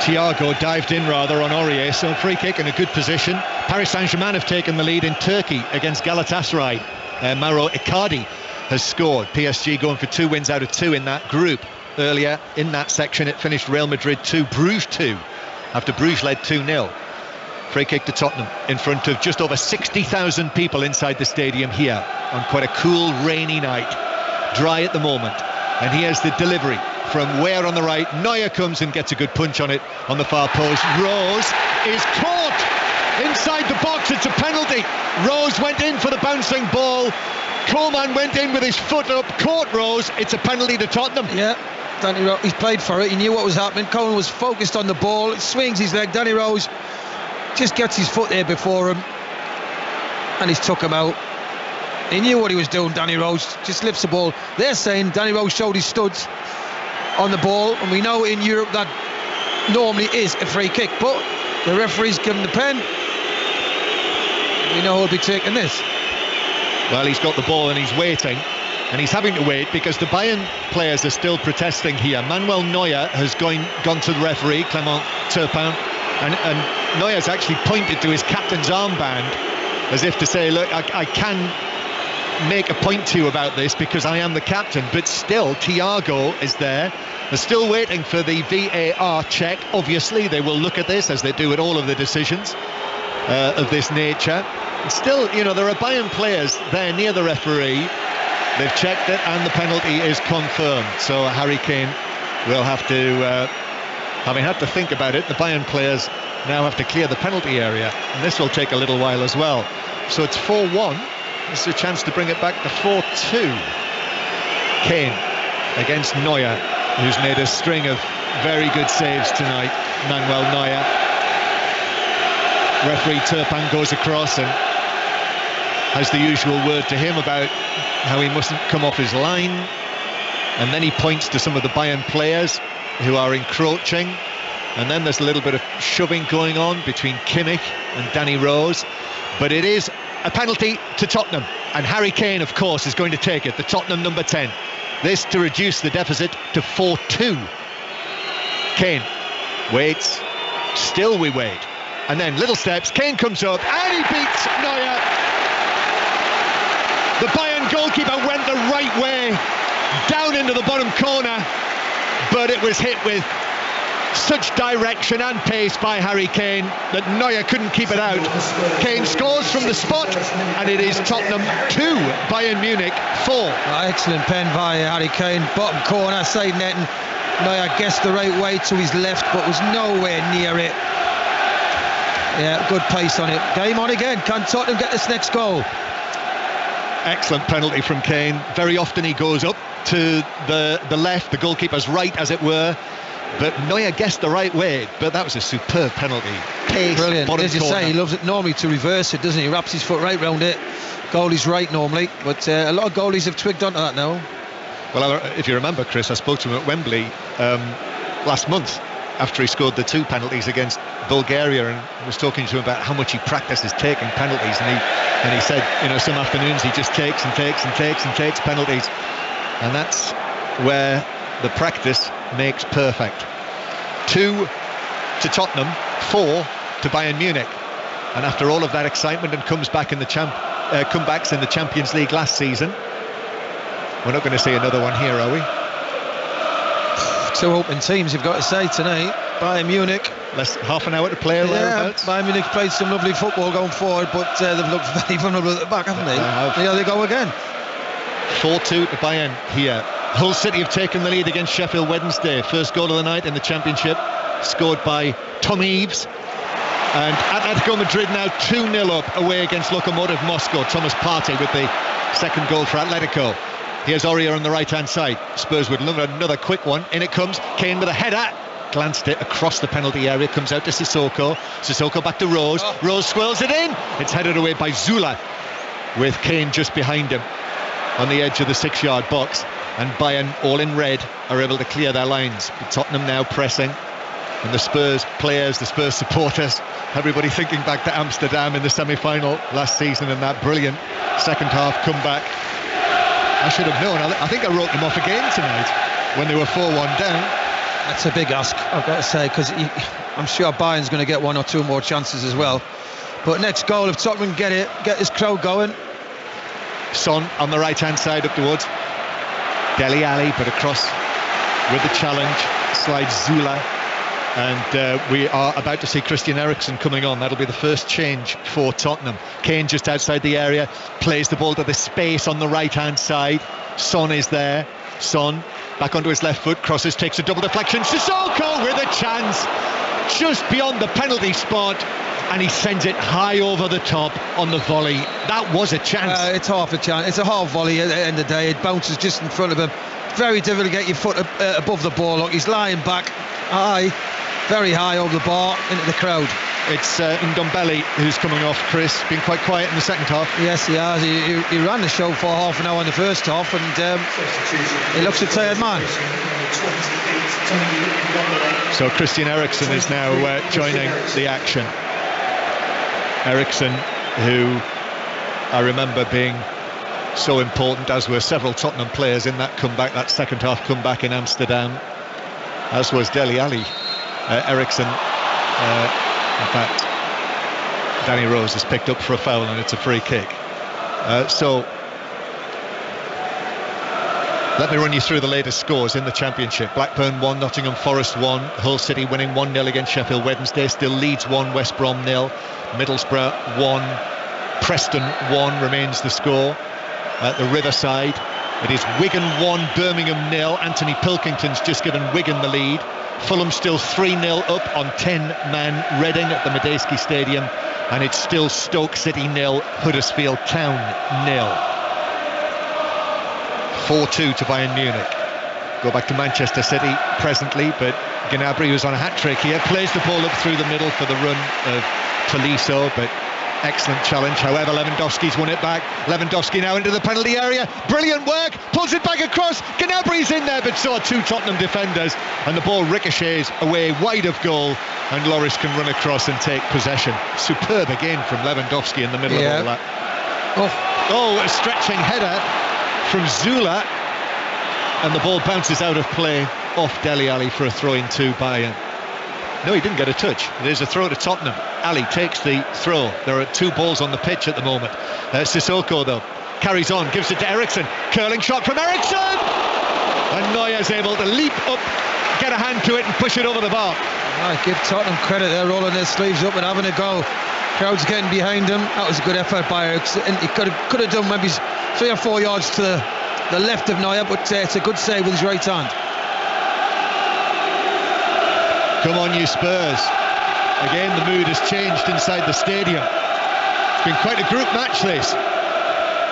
Thiago dived in rather on Aurier, so free kick in a good position. Paris Saint-Germain have taken the lead in Turkey against Galatasaray. Mauro Icardi has scored. PSG going for 2 wins out of 2 in that group. Earlier in that section it finished Real Madrid 2, Bruges 2, after Bruges led 2-0. Free kick to Tottenham in front of just over 60,000 people inside the stadium here on quite a cool rainy night. Dry at the moment, and here's the delivery from Weah on the right. Neuer comes and gets a good punch on it on the far post. Rose is caught inside the box. It's a penalty. Rose went in for the bouncing ball. Coleman went in with his foot up, caught Rose. It's a penalty to Tottenham. Yeah, Danny Rose, he's played for it. He knew what was happening. Coleman was focused on the ball. It swings his leg. Danny Rose just gets his foot there before him, and he's took him out. He knew what he was doing. Danny Rose just lifts the ball. They're saying Danny Rose showed his studs on the ball, and we know in Europe that normally is a free kick, but the referee's given the pen. We know he'll be taking this. Well, he's got the ball and he's waiting, and he's having to wait because the Bayern players are still protesting here. Manuel Neuer has gone to the referee, Clement Turpin, and Neuer's actually pointed to his captain's armband as if to say, look, I can make a point to you about this because I am the captain, but still Thiago is there. They're still waiting for the VAR check. Obviously they will look at this as they do at all of the decisions of this nature. And still, you know, there are Bayern players there near the referee. They've checked it and the penalty is confirmed, so Harry Kane will have to having had to think about it, the Bayern players now have to clear the penalty area, and this will take a little while as well. So it's 4-1. It's a chance to bring it back to 4-2. Kane against Neuer, who's made a string of very good saves tonight. Manuel Neuer. Referee Turpin goes across and has the usual word to him about how he mustn't come off his line, and then he points to some of the Bayern players who are encroaching, and then there's a little bit of shoving going on between Kimmich and Danny Rose, but it is a penalty to Tottenham, and Harry Kane, of course, is going to take it, the Tottenham number 10. This to reduce the deficit to 4-2. Kane waits, still we wait, and then little steps, Kane comes up and he beats Neuer. The Bayern goalkeeper went the right way, down into the bottom corner, but it was hit with such direction and pace by Harry Kane that Neuer couldn't keep it out. Kane scores from the spot, and it is Tottenham 2, Bayern Munich 4. Excellent pen by Harry Kane, bottom corner, side netting. Neuer guessed the right way to his left, but was nowhere near it. Yeah, good pace on it. Game on again. Can Tottenham get this next goal? Excellent penalty from Kane. Very often he goes up to the left, the goalkeeper's right, as it were. But Neuer guessed the right way, but that was a superb penalty. Pace, brilliant. As you corner. say, he loves it normally to reverse it, doesn't he? He wraps his foot right round it. Goalie's right normally, but a lot of goalies have twigged onto that now. Well, if you remember, Chris, I spoke to him at Wembley last month after he scored the 2 penalties against Bulgaria, and was talking to him about how much he practices taking penalties, and he said, you know, some afternoons he just takes and takes and takes and takes penalties. And that's where the practice makes perfect. 2 to Tottenham, 4 to Bayern Munich. And after all of that excitement and comebacks in the Champions League last season, we're not going to see another one here, are we? 2 open teams, you've got to say, tonight. Bayern Munich. Less half an hour to play. Yeah, Bayern Munich played some lovely football going forward, but they've looked very vulnerable at the back, haven't they? There they go again. 4-2 to Bayern here. Hull City have taken the lead against Sheffield Wednesday. First goal of the night in the Championship, scored by Tom Eaves. And Atletico Madrid now 2-0 up away against Lokomotiv Moscow. Thomas Partey with the second goal for Atletico. Here's Aurier on the right-hand side. Spurs would love another quick one. In it comes. Kane with a header. Glanced it across the penalty area. Comes out to Sissoko. Sissoko back to Rose. Rose swirls it in. It's headed away by Zula, with Kane just behind him on the edge of the 6-yard box. And Bayern, all in red, are able to clear their lines. But Tottenham now pressing. And the Spurs players, the Spurs supporters, everybody thinking back to Amsterdam in the semi-final last season and that brilliant second half comeback. I should have known. I think I wrote them off again tonight when they were 4-1 down. That's a big ask, I've got to say, because I'm sure Bayern's going to get 1 or 2 more chances as well. But next goal, if Tottenham get this crowd going. Son on the right-hand side up towards Dele Alli, but across with the challenge slides Zula. And we are about to see Christian Eriksen coming on. That'll be the first change for Tottenham. Kane just outside the area, plays the ball to the space on the right-hand side. Son is there. Son back onto his left foot, crosses, takes a double deflection. Sissoko with a chance just beyond the penalty spot, and he sends it high over the top on the volley. That was a chance. It's half a chance. It's a half volley at the end of the day. It bounces just in front of him. Very difficult to get your foot above the ball. Look, he's lying back high, very high over the bar into the crowd. It's Ndombele who's coming off, Chris. Been quite quiet in the second half. Yes, he has. He ran the show for half an hour in the first half, and he looks a tired man. So Christian Eriksen is now joining the action. Eriksen, who I remember being so important, as were several Tottenham players in that comeback, that second half comeback in Amsterdam, as was Dele Alli. Eriksen, in fact, Danny Rose is picked up for a foul and it's a free kick. So let me run you through the latest scores in the Championship. Blackburn 1, Nottingham Forest 1, Hull City winning 1-0 against Sheffield Wednesday, still Leeds 1, West Brom 0, Middlesbrough 1, Preston 1 remains the score. At the Riverside, it is Wigan 1, Birmingham 0. Anthony Pilkington's just given Wigan the lead. Fulham still 3-0 up on 10-man Reading at the Medeski Stadium, and it's still Stoke City 0, Huddersfield Town 0. 4-2 to Bayern Munich. Go back to Manchester City presently, but Gnabry, who's on a hat-trick here, plays the ball up through the middle for the run of Tolisso, but excellent challenge. However, Lewandowski's won it back. Lewandowski now into the penalty area. Brilliant work. Pulls it back across. Gnabry's in there, but so are 2 Tottenham defenders. And the ball ricochets away wide of goal. And Loris can run across and take possession. Superb again from Lewandowski in the middle of all that. Oh, a stretching header from Zula. And the ball bounces out of play off Dele Alli for a throw-in to Bayern. No, he didn't get a touch. It is a throw to Tottenham. Ali takes the throw. There are 2 balls on the pitch at the moment. Sissoko, though, carries on, gives it to Eriksen. Curling shot from Eriksen! And Neuer's able to leap up, get a hand to it and push it over the bar. I give Tottenham credit. They're rolling their sleeves up and having a go. Crowd's getting behind him. That was a good effort by Eriksen. He could have done maybe 3 or 4 yards to the left of Neuer, but it's a good save with his right hand. Come on, you Spurs. Again, the mood has changed inside the stadium. It's been quite a group match, this.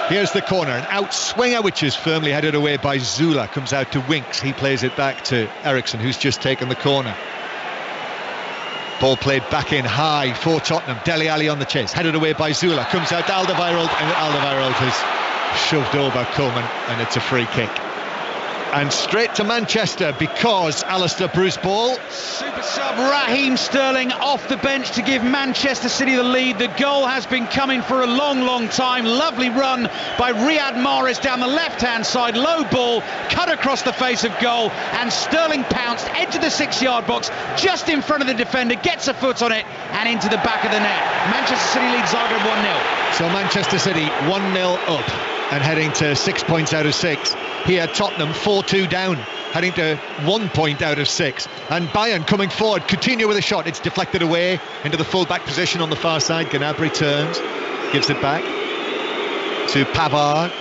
Here's the corner, an out swinger which is firmly headed away by Zula. Comes out to Winks. He plays it back to Eriksen, who's just taken the corner. Ball played back in high for Tottenham. Dele Alli on the chase, headed away by Zula. Comes out to Alderweireld, and Alderweireld has shoved over Coleman, and it's a free kick. And straight to Manchester because Alistair Bruce Ball. Super sub Raheem Sterling off the bench to give Manchester City the lead. The goal has been coming for a long time. Lovely run by Riyad Mahrez down the left-hand side. Low ball cut across the face of goal, and Sterling pounced, edge of the 6-yard box, just in front of the defender, gets a foot on it and into the back of the net. Manchester City leads Zagreb 1-0. So Manchester City 1-0 up and heading to 6 points out of 6. Here Tottenham 4-2 down, heading to 1 point out of 6. And Bayern coming forward. Coutinho with a shot. It's deflected away into the full-back position on the far side. Gnabry turns, gives it back to Pavard,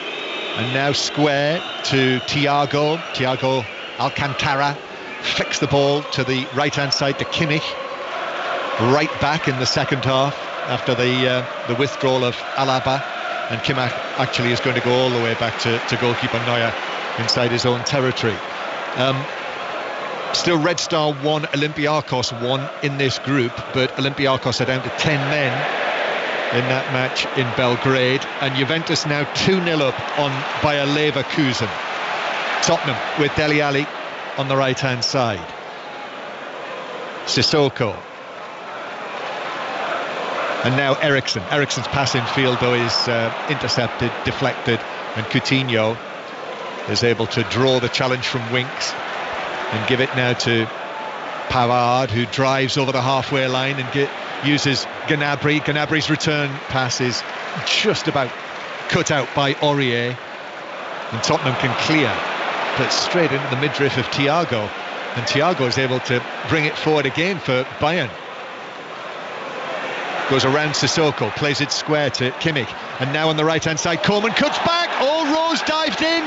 and now square to Thiago Alcantara flicks the ball to the right-hand side to Kimmich, right back in the second half after the withdrawal of Alaba. And Kimmich actually is going to go all the way back to goalkeeper Neuer inside his own territory. Still Red Star 1, Olympiacos 1 in this group, but Olympiacos are down to 10 men in that match in Belgrade, and Juventus now 2-0 up on Bayer Leverkusen. Tottenham with Dele Alli on the right-hand side. Sissoko. And now Eriksen. Eriksen's pass in field, though, is intercepted, deflected, and Coutinho is able to draw the challenge from Winks and give it now to Pavard, who drives over the halfway line and uses Gnabry. Gnabry's return pass is just about cut out by Aurier, and Tottenham can clear, but straight into the midriff of Thiago, and Thiago is able to bring it forward again for Bayern. Goes around Sissoko, plays it square to Kimmich, and now on the right-hand side, Coman cuts back. Oh, Rose dived in,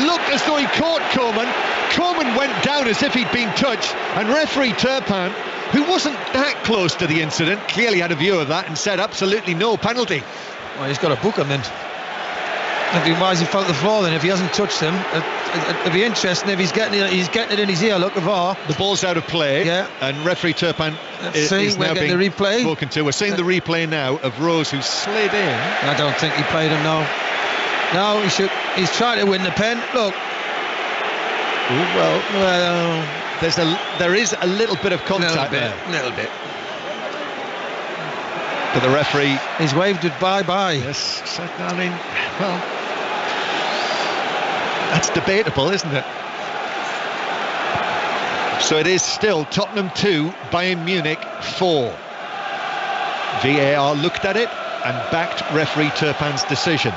looked as though he caught Coman. Coman went down as if he'd been touched, and referee Turpin, who wasn't that close to the incident, clearly had a view of that and said absolutely no penalty. Well, he's got to book him then. Why has he felt the floor then if he hasn't touched him? It'd be interesting if he's getting it in his ear. Look, VAR. The ball's out of play, yeah, and referee Turpin is now being the replay. Spoken to. We're seeing the replay now of Rose, who slid in. I don't think he played him, no. No, he's trying to win the pen. Look. Ooh, well, there is a little bit of contact there. A little bit. But the referee... He's waved it bye-bye. Yes, I mean, well... That's debatable, isn't it? So it is still Tottenham 2, Bayern Munich 4. VAR looked at it and backed referee Turpin's decision.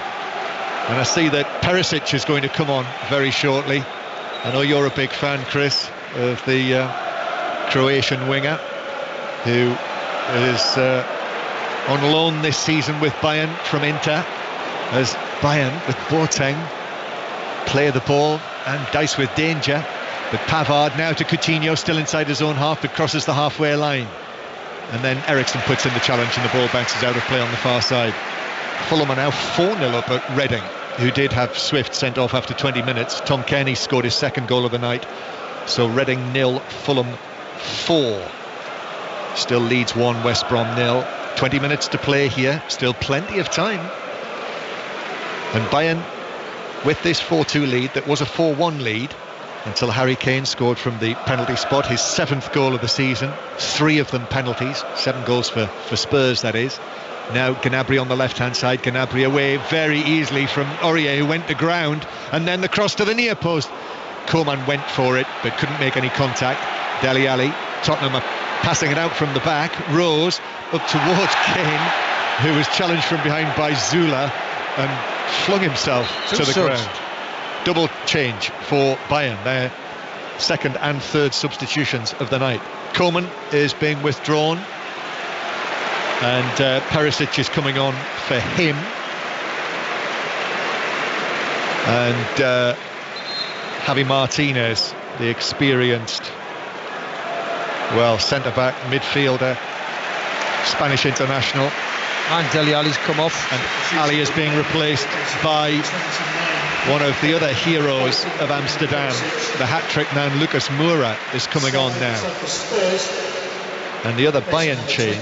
And I see that Perisic is going to come on very shortly. I know you're a big fan, Chris, of the Croatian winger, who is on loan this season with Bayern from Inter, as Bayern with Boateng play the ball and dice with danger. But Pavard now to Coutinho, still inside his own half, but crosses the halfway line, and then Eriksen puts in the challenge and the ball bounces out of play on the far side. Fulham are now 4-0 up at Reading, who did have Swift sent off after 20 minutes. Tom Kenny scored his second goal of the night. So Reading 0, Fulham 4. Still Leeds 1, West Brom 0. 20 minutes to play here, still plenty of time. And Bayern with this 4-2 lead that was a 4-1 lead until Harry Kane scored from the penalty spot, his 7th goal of the season, 3 of them penalties, 7 goals for Spurs, that is. Now Gnabry on the left-hand side, Gnabry away very easily from Aurier, who went to ground, and then the cross to the near post. Coman went for it but couldn't make any contact. Dele Alli, Tottenham are passing it out from the back. Rose up towards Kane, who was challenged from behind by Zula and flung himself to the ground. Double change for Bayern, their second and third substitutions of the night. Coman is being withdrawn, and Perisic is coming on for him, and Javi Martinez, the experienced, centre-back, midfielder, Spanish international. And Dele Alli's come off, and Ali is being replaced by one of the other heroes of Amsterdam, the hat-trick man Lucas Moura is coming on now. And the other Bayern change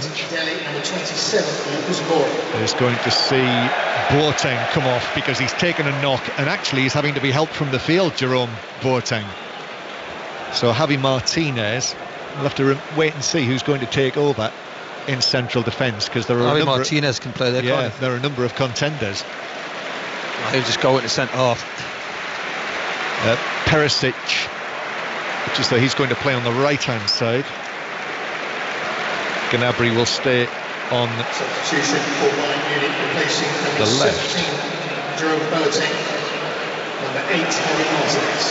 is going to see Boateng come off because he's taken a knock, and actually he's having to be helped from the field, Jerome Boateng. So Javi Martinez, we'll have to wait and see who's going to take over in central defence, because there are Martinez can play there. Yeah, there are a number of contenders. He'll just go into centre half. Perisic, which is that he's going to play on the right hand side. Gnabry will stay on the left.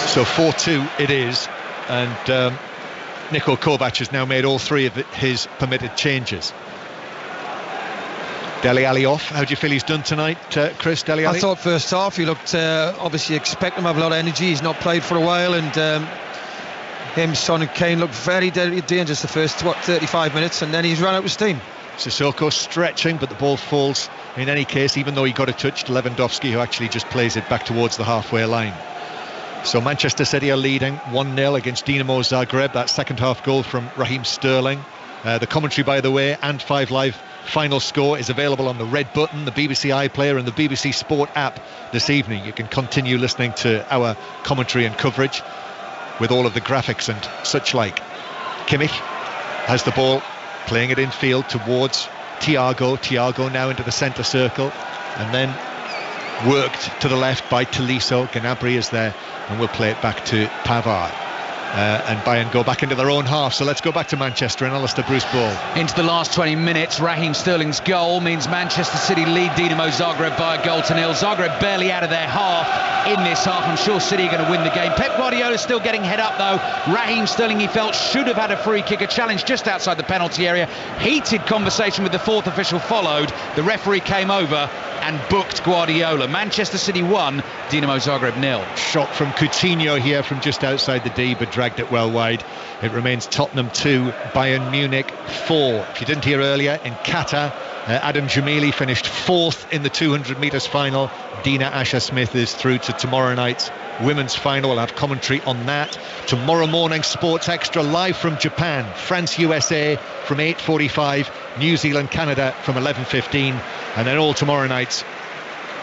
So 4-2 it is, and Niko Kovac has now made all three of his permitted changes. Dele Alli off. How do you feel he's done tonight, Chris? Dele Alli? I thought first half he looked obviously expect him to have a lot of energy. He's not played for a while, and him, Son and Kane looked very dangerous the first 35 minutes, and then he's run out of steam. Sissoko stretching, but the ball falls in any case, even though he got a touch to Lewandowski, who actually just plays it back towards the halfway line. So Manchester City are leading 1-0 against Dinamo Zagreb. That second half goal from Raheem Sterling. The commentary, by the way, and 5 Live final score is available on the red button, the BBC iPlayer and the BBC Sport app this evening. You can continue listening to our commentary and coverage with all of the graphics and such like. Kimmich has the ball, playing it in field towards Thiago now into the centre circle, and then worked to the left by Tolisso. Gnabry is there, and we'll play it back to Pavard. And Bayern go back into their own half. So let's go back to Manchester and Alistair Bruce Ball. Into the last 20 minutes, Raheem Sterling's goal means Manchester City lead Dinamo Zagreb by 1-0. Zagreb barely out of their half in this half. I'm sure City are going to win the game. Pep Guardiola's still getting head up though. Raheem Sterling, he felt, should have had a free kick, a challenge just outside the penalty area. Heated conversation with the fourth official followed. The referee came over and booked Guardiola. Manchester City 1, Dinamo Zagreb 0. Shot from Coutinho here from just outside the D, but dragged it well wide. It remains Tottenham 2, Bayern Munich 4. If you didn't hear earlier, in Qatar, Adam Jamili finished 4th in the 200 metres final. Dina Asher-Smith is through to tomorrow night's women's final. We'll have commentary on that. Tomorrow morning, Sports Extra live from Japan. France-USA from 8:45. New Zealand-Canada from 11:15. And then all tomorrow night's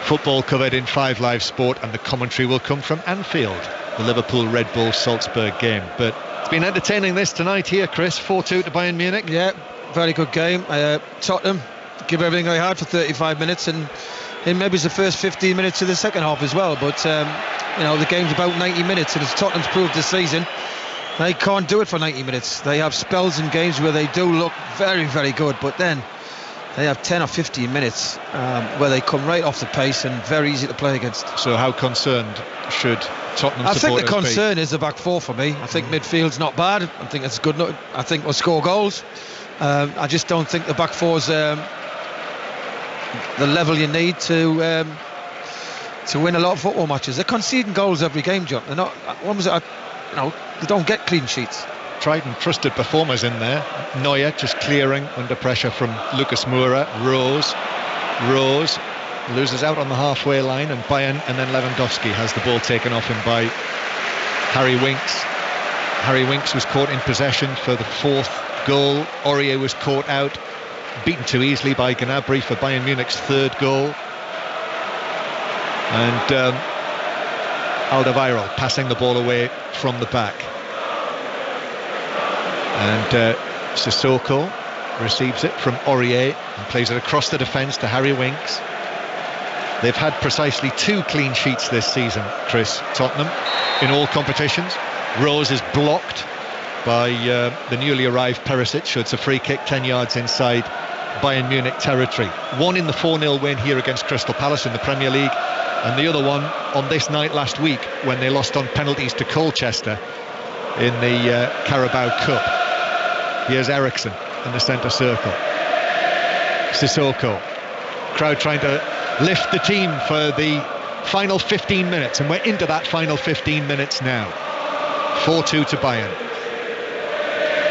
football covered in 5 Live Sport, and the commentary will come from Anfield, the Liverpool Red Bull Salzburg game. But it's been entertaining this tonight here, Chris. 4-2 to Bayern Munich. Yeah, very good game. Tottenham give everything they had for 35 minutes, and maybe it's the first 15 minutes of the second half as well. But the game's about 90 minutes, and as Tottenham's proved this season, they can't do it for 90 minutes. They have spells in games where they do look very, very good, but then they have 10 or 15 minutes where they come right off the pace and very easy to play against. So how concerned should Tottenham supporters be? I think the concern is the back four for me. I think midfield's not bad. I think it's good enough. I think we'll score goals. I just don't think the back four's the level you need to win a lot of football matches. They're conceding goals every game, John. They're not. When was it? They don't get clean sheets. Tried and trusted performers in there. Neuer just clearing under pressure from Lucas Moura. Rose loses out on the halfway line, and Bayern, and then Lewandowski has the ball taken off him by Harry Winks. Harry Winks was caught in possession for the 4th goal. Aurier was caught out, beaten too easily by Gnabry for Bayern Munich's 3rd goal. And Alderweireld passing the ball away from the back. And Sissoko receives it from Aurier and plays it across the defence to Harry Winks. They've had precisely 2 clean sheets this season, Chris, Tottenham, in all competitions. Rose is blocked by the newly arrived Perisic, so it's a free kick 10 yards inside Bayern Munich territory. One in the 4-0 win here against Crystal Palace in the Premier League, and the other one on this night last week when they lost on penalties to Colchester in the Carabao Cup. Here's Eriksen in the centre circle. Sissoko. Crowd trying to lift the team for the final 15 minutes, and we're into that final 15 minutes now. 4-2 to Bayern.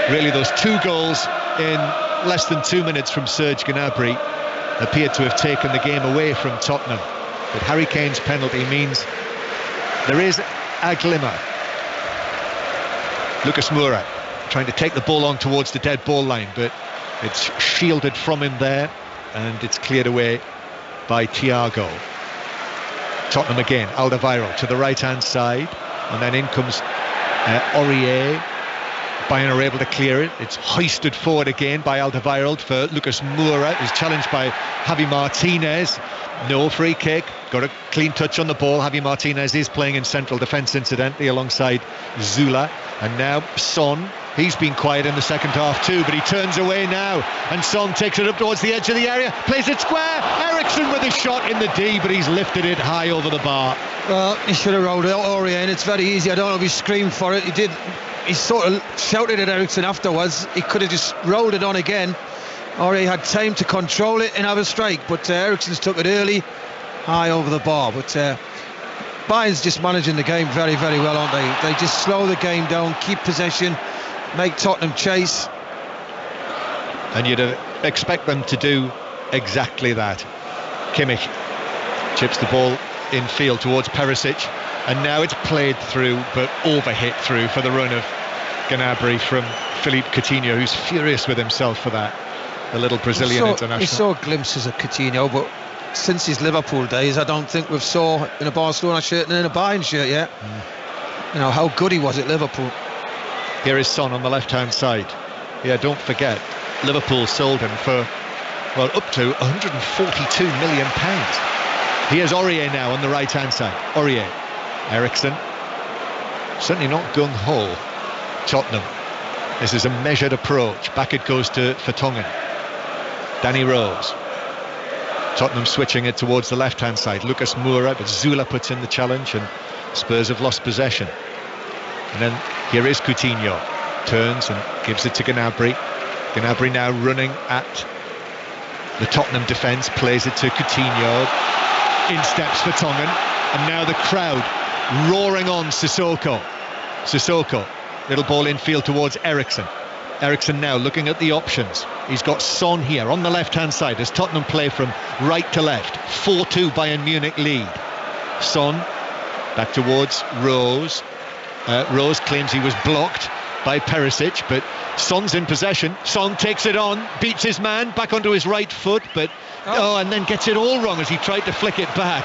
Really, those 2 goals in less than 2 minutes from Serge Gnabry appeared to have taken the game away from Tottenham. But Harry Kane's penalty means there is a glimmer. Lucas Moura trying to take the ball on towards the dead ball line, but it's shielded from him there, and it's cleared away by Thiago. Tottenham again, Alderweireld to the right-hand side, and then in comes Aurier. Bayern are able to clear it. It's hoisted forward again by Alderweireld for Lucas Moura, who's challenged by Javi Martinez. No free kick, got a clean touch on the ball. Javi Martinez is playing in central defence, incidentally, alongside Zula. And now Son, he's been quiet in the second half too, but he turns away now, and Son takes it up towards the edge of the area, plays it square. Eriksen with a shot in the D, but he's lifted it high over the bar. Well, he should have rolled it Aurier, and it's very easy. I don't know if he screamed for it. He did. He sort of shouted at Eriksen afterwards. He could have just rolled it on again, or he had time to control it and have a strike, but Eriksen's took it early, high over the bar. But Bayern's just managing the game very, very well, aren't they? They just slow the game down, keep possession, make Tottenham chase. And you'd expect them to do exactly that. Kimmich chips the ball in field towards Perisic, and now it's played through but overhit through for the run of Gnabry from Philippe Coutinho, who's furious with himself for that, the little Brazilian international. We saw glimpses of Coutinho, but since his Liverpool days I don't think we've saw in a Barcelona shirt and in a Bayern shirt yet. You know how good he was at Liverpool. Here is Son on the left hand side. Yeah, don't forget, Liverpool sold him for, well, up to £142 million. Here's Aurier now on the right hand side. Aurier, Eriksen, certainly not gung-ho. Tottenham, this is a measured approach. Back it goes to Vertonghen. Danny Rose. Tottenham switching it towards the left hand side. Lucas Moura, but Zula puts in the challenge, and Spurs have lost possession. And then here is Coutinho, turns and gives it to Gnabry. Gnabry now running at the Tottenham defence, plays it to Coutinho. In steps Vertonghen, and now the crowd roaring on Sissoko. Sissoko, little ball infield towards Eriksen. Eriksen now looking at the options. He's got Son here on the left-hand side as Tottenham play from right to left. 4-2 Bayern Munich lead. Son back towards Rose. Rose claims he was blocked by Perisic, but Son's in possession. Son takes it on, beats his man back onto his right foot, but and then gets it all wrong as he tried to flick it back.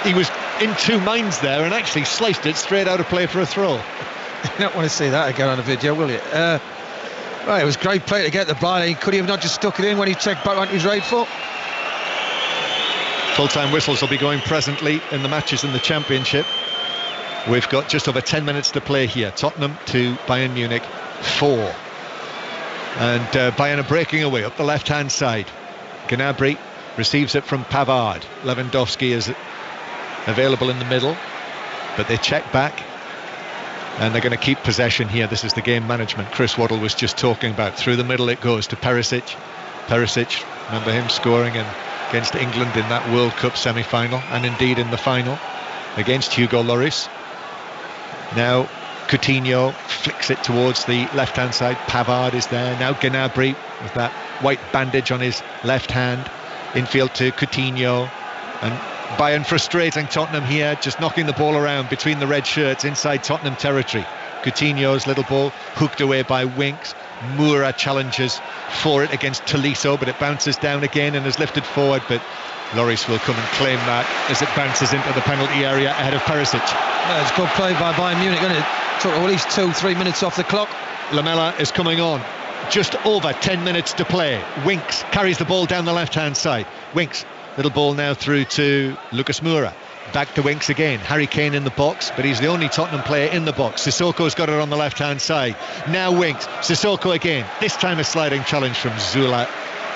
He was in two minds there and actually sliced it straight out of play for a throw. You don't want to see that again on a video, will you? Right, it was great play to get the ball. Could he have not just stuck it in when he checked back onto his right foot? Full-time whistles will be going presently in the matches in the Championship. We've got just over 10 minutes to play here. Tottenham 2, Bayern Munich 4. And Bayern are breaking away up the left-hand side. Gnabry receives it from Pavard. Lewandowski is available in the middle, but they check back, and they're going to keep possession here. This is the game management Chris Waddle was just talking about. Through the middle it goes to Perisic. Perisic, remember him scoring against England in that World Cup semi-final, and indeed in the final against Hugo Lloris. Now Coutinho flicks it towards the left-hand side. Pavard is there. Now Gnabry with that white bandage on his left hand. Infield to Coutinho. And Bayern frustrating Tottenham here, just knocking the ball around between the red shirts inside Tottenham territory. Coutinho's little ball hooked away by Winks. Moura challenges for it against Tolisso, but it bounces down again and is lifted forward, but Lloris will come and claim that as it bounces into the penalty area ahead of Perisic. Yeah, it's good play by Bayern Munich, isn't it? Took at least 2-3 minutes off the clock. Lamela is coming on. Just over 10 minutes to play. Winks carries the ball down the left-hand side. Winks, little ball now through to Lucas Moura. Back to Winks again. Harry Kane in the box, but he's the only Tottenham player in the box. Sissoko's got it on the left-hand side. Now Winks. Sissoko again. This time a sliding challenge from Zula,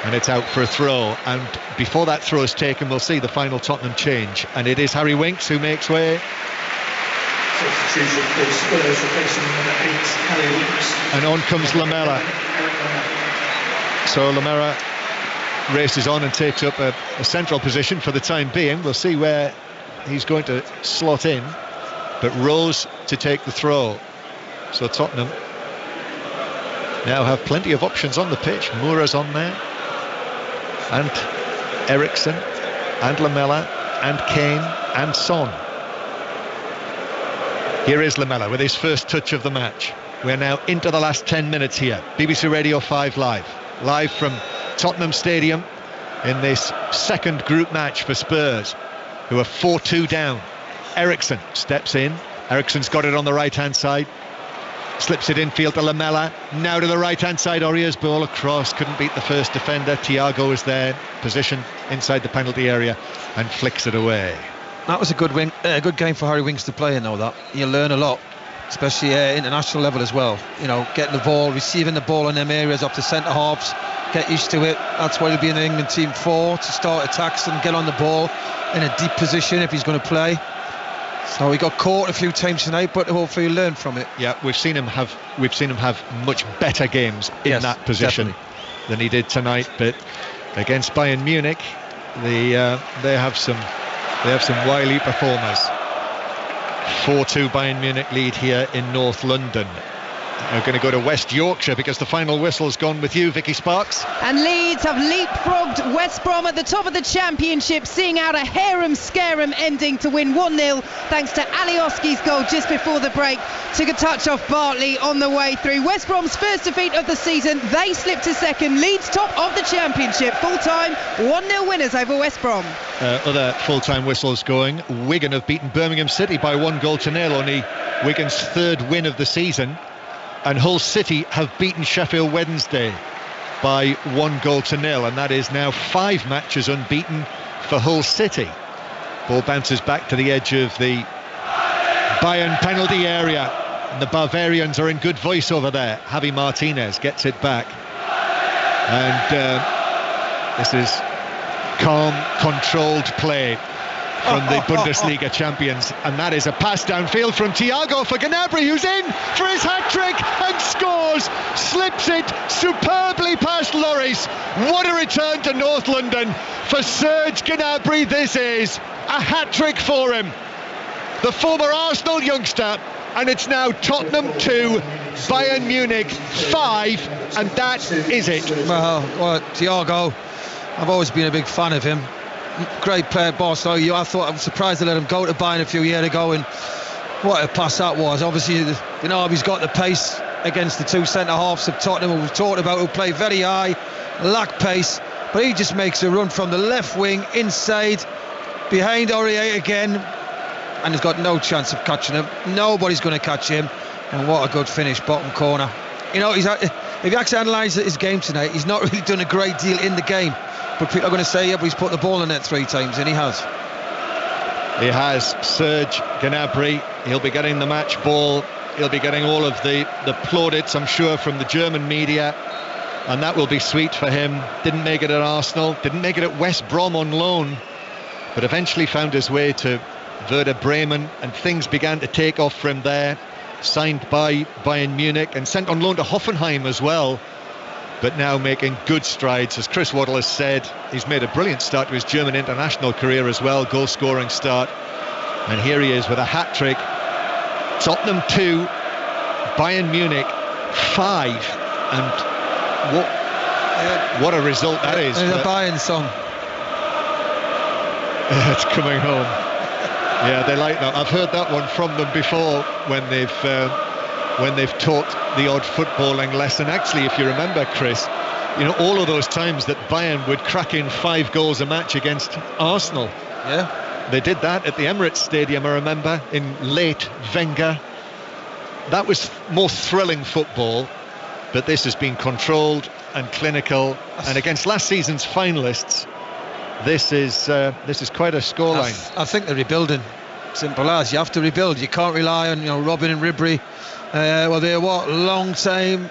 and it's out for a throw. And before that throw is taken, we'll see the final Tottenham change. And it is Harry Winks who makes way. And on comes Lamela. So Lamela races on and takes up a central position for the time being. We'll see where he's going to slot in, but Rose to take the throw. So Tottenham now have plenty of options on the pitch. Moura's on there, and Eriksen, and Lamela, and Kane, and Son. Here is Lamela with his first touch of the match. We're now into the last 10 minutes here. BBC Radio 5 live from Tottenham Stadium in this second group match for Spurs, who are 4-2 down. Eriksen steps in. Eriksen's got it on the right-hand side. Slips it infield to Lamela. Now to the right-hand side. Aurier's ball across. Couldn't beat the first defender. Thiago is there, positioned inside the penalty area, and flicks it away. That was a good game for Harry Winks to play in, though. That you learn a lot, especially international level as well. You know, getting the ball, receiving the ball in them areas up to centre halves. Get used to it. That's why he'll be in the England team for, to start attacks and get on the ball in a deep position if he's going to play. So he got caught a few times tonight, but hopefully he'll learn from it. Yeah, we've seen him have much better games in that position than he did tonight. But against Bayern Munich, they have some wily performers. 4-2 Bayern Munich lead here in North London. We're going to go to West Yorkshire because the final whistle's gone with you, Vicky Sparks. And Leeds have leapfrogged West Brom at the top of the Championship, seeing out a harem-scarum ending to win 1-0 thanks to Alioski's goal just before the break. Took a touch off Bartley on the way through. West Brom's first defeat of the season. They slipped to second. Leeds top of the Championship. Full-time 1-0 winners over West Brom. Other full-time whistles going. Wigan have beaten Birmingham City by 1-0, only Wigan's third win of the season. And Hull City have beaten Sheffield Wednesday by 1-0, and that is now 5 matches unbeaten for Hull City. Ball bounces back to the edge of the Bayern penalty area, and the Bavarians are in good voice over there. Javi Martinez gets it back, and this is calm, controlled play from the Bundesliga champions, and that is a pass downfield from Thiago for Gnabry, who's in for his hat-trick and scores, slips it superbly past Lloris. What a return to North London for Serge Gnabry. This is a hat-trick for him, the former Arsenal youngster, and it's now Tottenham 2, Bayern Munich 5, and that is it. Well, Thiago, I've always been a big fan of him. Great player, boss. I was surprised to let him go to Bayern a few years ago, and what a pass that was. Obviously, you know, he's got the pace against the two centre halves of Tottenham, who we've talked about, who play very high, lack pace, but he just makes a run from the left wing inside, behind Aurier again, and he's got no chance of catching him. Nobody's going to catch him, and what a good finish, bottom corner. You know, if you actually analyse his game tonight, he's not really done a great deal in the game. But people are going to say, yeah, but he's put the ball in net 3 times, and he has. He has. Serge Gnabry, he'll be getting the match ball. He'll be getting all of the plaudits, I'm sure, from the German media, and that will be sweet for him. Didn't make it at Arsenal, didn't make it at West Brom on loan, but eventually found his way to Werder Bremen, and things began to take off from there. Signed by Bayern Munich and sent on loan to Hoffenheim as well, but now making good strides. As Chris Waddle has said, he's made a brilliant start to his German international career as well, goal-scoring start, and here he is with a hat-trick. Tottenham 2, Bayern Munich 5, and what a result that is. The Bayern song. It's coming home. Yeah, they like that. I've heard that one from them before when they've taught the odd footballing lesson. Actually, if you remember, Chris, you know, all of those times that Bayern would crack in 5 goals a match against Arsenal. Yeah, they did that at the Emirates Stadium, I remember, in late Wenger. That was more thrilling football, but this has been controlled and clinical, and against last season's finalists, this is quite a scoreline. I think they're rebuilding. Simple as. You have to rebuild. You can't rely on, you know, Robin and Ribery. Well, they're long time,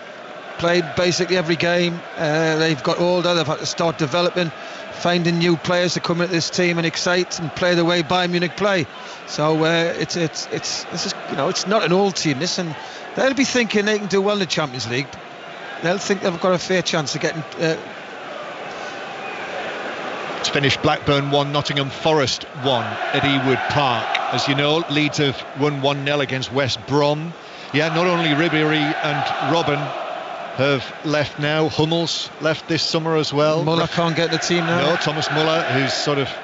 played basically every game. They've got older. They've had to start developing, finding new players to come into this team and excite and play the way Bayern Munich play. So it's you know, it's not an old team. This, and they'll be thinking they can do well in the Champions League. They'll think they've got a fair chance of getting. It's finished Blackburn 1, Nottingham Forest 1 at Ewood Park. As you know, Leeds have won 1-0 against West Brom. Yeah, not only Ribery and Robin have left now, Hummels left this summer as well. Muller can't get the team now. No, Thomas Muller, who's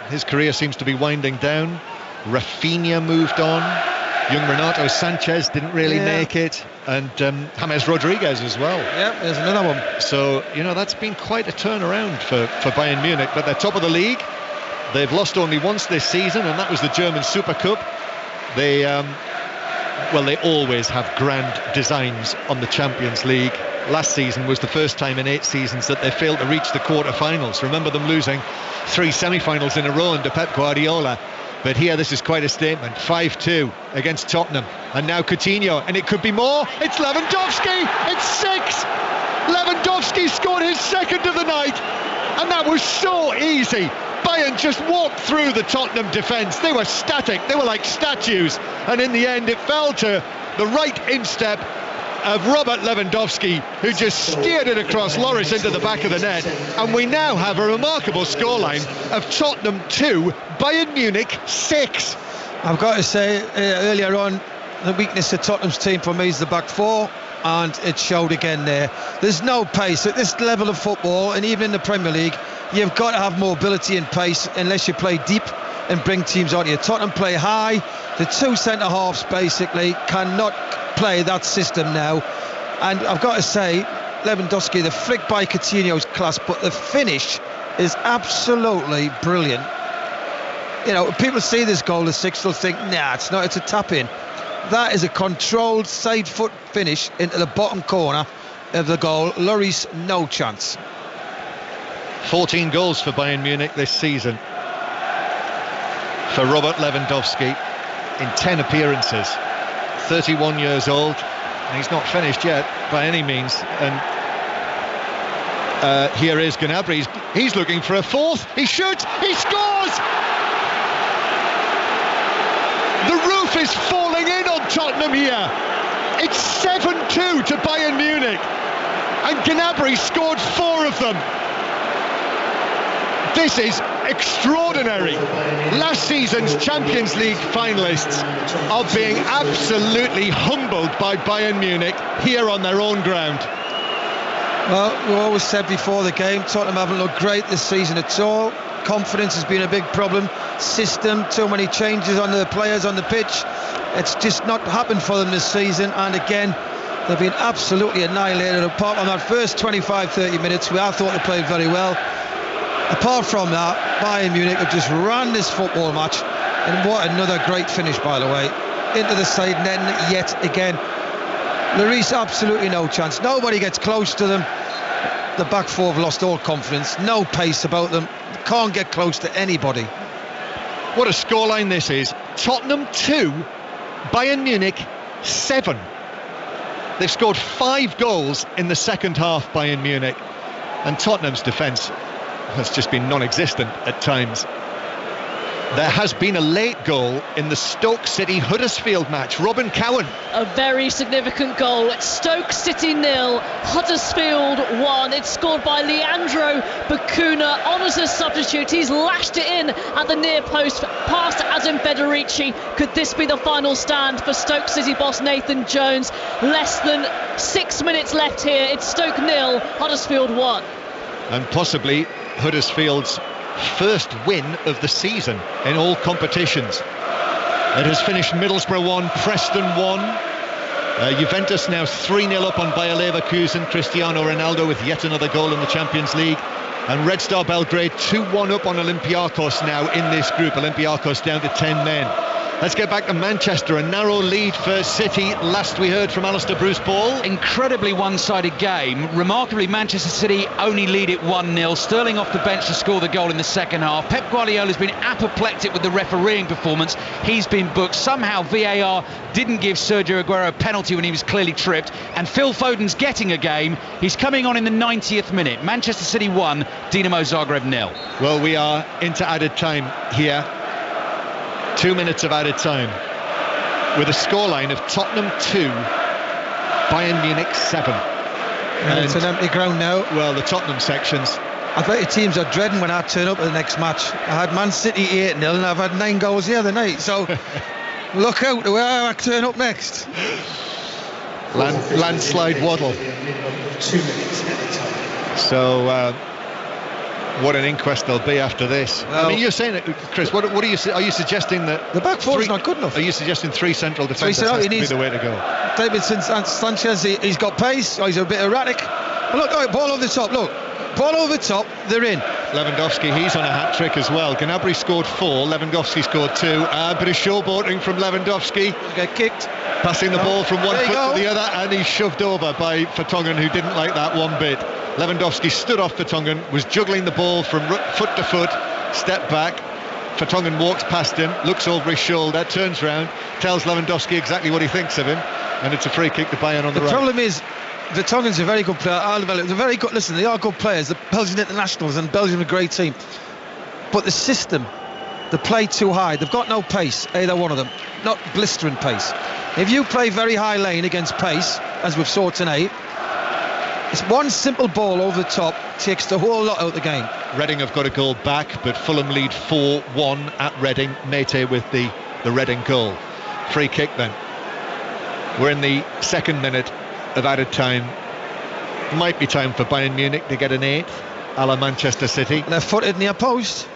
his career seems to be winding down. Rafinha moved on. Young Renato Sanchez didn't really make it, and James Rodriguez as well. Yeah, there's another one. So, that's been quite a turnaround for Bayern Munich, but they're top of the league. They've lost only once this season, and that was the German Super Cup. They always have grand designs on the Champions League. Last season was the first time in 8 seasons that they failed to reach the quarter-finals. Remember them losing 3 semi-finals in a row under Pep Guardiola. But here, this is quite a statement. 5-2 against Tottenham. And now Coutinho, and it could be more. It's Lewandowski! It's 6! Lewandowski scored his second of the night, and that was so easy. Bayern just walked through the Tottenham defence. They were static, they were like statues, and in the end it fell to the right instep of Robert Lewandowski, who just steered it across Lloris into the back of the net, and we now have a remarkable scoreline of Tottenham 2, Bayern Munich 6. I've got to say, earlier on, the weakness of Tottenham's team for me is the back four, and it showed again there. There's no pace at this level of football, and even in the Premier League you've got to have mobility and pace unless you play deep and bring teams on you. Tottenham play high. The 2 centre-halves basically cannot play that system now, and I've got to say, Lewandowski, the flick by Coutinho's class, but the finish is absolutely brilliant. People see this goal, the 6th, they'll think, nah, it's not, it's a tap-in. That is a controlled side foot finish into the bottom corner of the goal. Lloris, no chance. 14 goals for Bayern Munich this season for Robert Lewandowski in 10 appearances. 31 years old, and he's not finished yet by any means. And here is Gnabry. He's looking for a fourth. He shoots. He scores. The roof is falling in on Tottenham here. It's 7-2 to Bayern Munich, and Gnabry scored 4 of them. This is extraordinary. Last season's Champions League finalists are being absolutely humbled by Bayern Munich here on their own ground. Well, we always said before the game, Tottenham haven't looked great this season at all. Confidence has been a big problem. System, too many changes on the players on the pitch. It's just not happened for them this season, and again, they've been absolutely annihilated. Apart from that first 25-30 minutes, where I thought they played very well. Apart from that, Bayern Munich have just ran this football match, and what another great finish, by the way, into the side net yet again. Lloris, absolutely no chance. Nobody gets close to them. The back four have lost all confidence. No pace about them. Can't get close to anybody. What a scoreline this is. Tottenham 2, Bayern Munich 7. They've scored 5 goals in the second half, Bayern Munich, and Tottenham's defence has just been non-existent at times. There has been a late goal in the Stoke City Huddersfield match. Robin Cowan. A very significant goal. It's Stoke City 0, Huddersfield 1. It's scored by Leandro Bacuna on as a substitute. He's lashed it in at the near post past Adam Federici. Could this be the final stand for Stoke City boss Nathan Jones? Less than 6 minutes left here. It's Stoke 0, Huddersfield 1. And possibly Huddersfield's first win of the season in all competitions. It has finished Middlesbrough 1, Preston 1. Juventus now 3-0 up on Bayer Leverkusen. Cristiano Ronaldo with yet another goal in the Champions League. And Red Star Belgrade 2-1 up on Olympiacos now in this group. Olympiacos down to 10 men. Let's get back to Manchester. A narrow lead for City. Last we heard from Alistair Bruce Ball. Incredibly one-sided game. Remarkably, Manchester City only lead it 1-0. Sterling off the bench to score the goal in the second half. Pep Guardiola's been apoplectic with the refereeing performance. He's been booked. Somehow VAR didn't give Sergio Aguero a penalty when he was clearly tripped. And Phil Foden's getting a game. He's coming on in the 90th minute. Manchester City 1, Dinamo Zagreb 0. Well, we are into added time here. 2 minutes of added time, with a scoreline of Tottenham 2, Bayern Munich 7. And it's an empty ground now. Well, the Tottenham sections. I bet your teams are dreading when I turn up at the next match. I had Man City 8-0 and I've had 9 goals the other night, so look out to where I turn up next. Landslide waddle. 2 minutes at a time. So What an inquest there'll be after this. Well, I mean, you're saying it, Chris. What are you suggesting that the back four is not good enough? Are you suggesting 3 central defenders has to be the way to go? David Sanchez, he's got pace. He's a bit erratic. Look, ball over the top. Look, ball over the top. They're in. Lewandowski, he's on a hat trick as well. Gnabry scored 4. Lewandowski scored 2. A bit of showboating from Lewandowski. Get kicked. Passing the ball from one foot to the other, and he's shoved over by Vertonghen, who didn't like that one bit. Lewandowski stood off Vertonghen, was juggling the ball from foot to foot, stepped back. Vertonghen walks past him, looks over his shoulder, turns round, tells Lewandowski exactly what he thinks of him, and it's a free kick to Bayern on the right. The problem is, Vertonghen's a very good player. They're very good. Listen, they are good players. The Belgian internationals, and Belgium are a great team. But the system, they play too high. They've got no pace, either one of them. Not blistering pace. If you play very high lane against pace, as we've saw tonight, it's one simple ball over the top takes the whole lot out of the game. Reading have got a goal back, but Fulham lead 4-1 at Reading. Mete with the Reading goal. Free kick then. We're in the 2nd minute of added time. Might be time for Bayern Munich to get an 8th, a la Manchester City. Left-footed near post.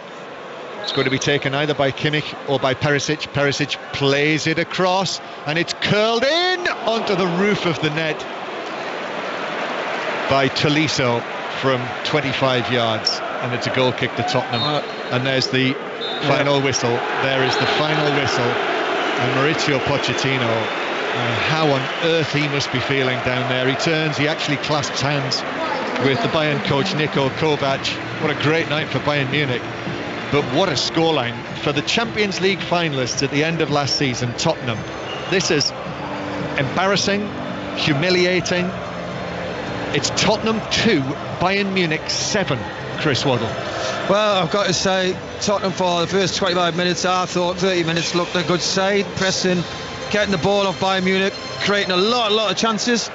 It's going to be taken either by Kimmich or by Perisic. Perisic plays it across, and it's curled in onto the roof of the net by Tolisso from 25 yards, and it's a goal kick to Tottenham. And there's the final whistle. There is the final whistle, and Mauricio Pochettino, how on earth he must be feeling down there. He turns, he actually clasps hands with the Bayern coach Niko Kovac. What a great night for Bayern Munich. But what a scoreline for the Champions League finalists at the end of last season, Tottenham. This is embarrassing, humiliating. It's Tottenham 2, Bayern Munich 7, Chris Waddle. Well, I've got to say, Tottenham for the first 25 minutes, I thought 30 minutes looked a good side, pressing, getting the ball off Bayern Munich, creating a lot of chances.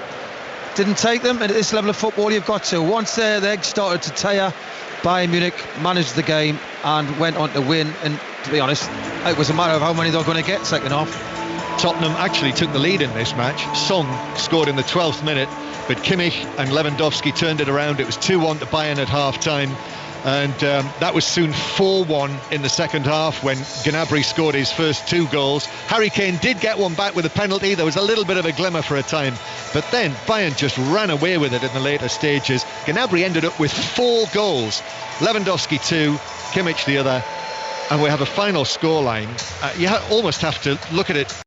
Didn't take them, and at this level of football you've got to. Once their legs started to tear, Bayern Munich managed the game and went on to win, and to be honest, it was a matter of how many they're going to get second half. Tottenham actually took the lead in this match. Son scored in the 12th minute, but Kimmich and Lewandowski turned it around. It was 2-1 to Bayern at half-time, and that was soon 4-1 in the second half when Gnabry scored his first 2 goals. Harry Kane did get one back with a penalty. There was a little bit of a glimmer for a time, but then Bayern just ran away with it in the later stages. Gnabry ended up with 4 goals. Lewandowski 2, Kimmich the other, and we have a final scoreline. You almost have to look at it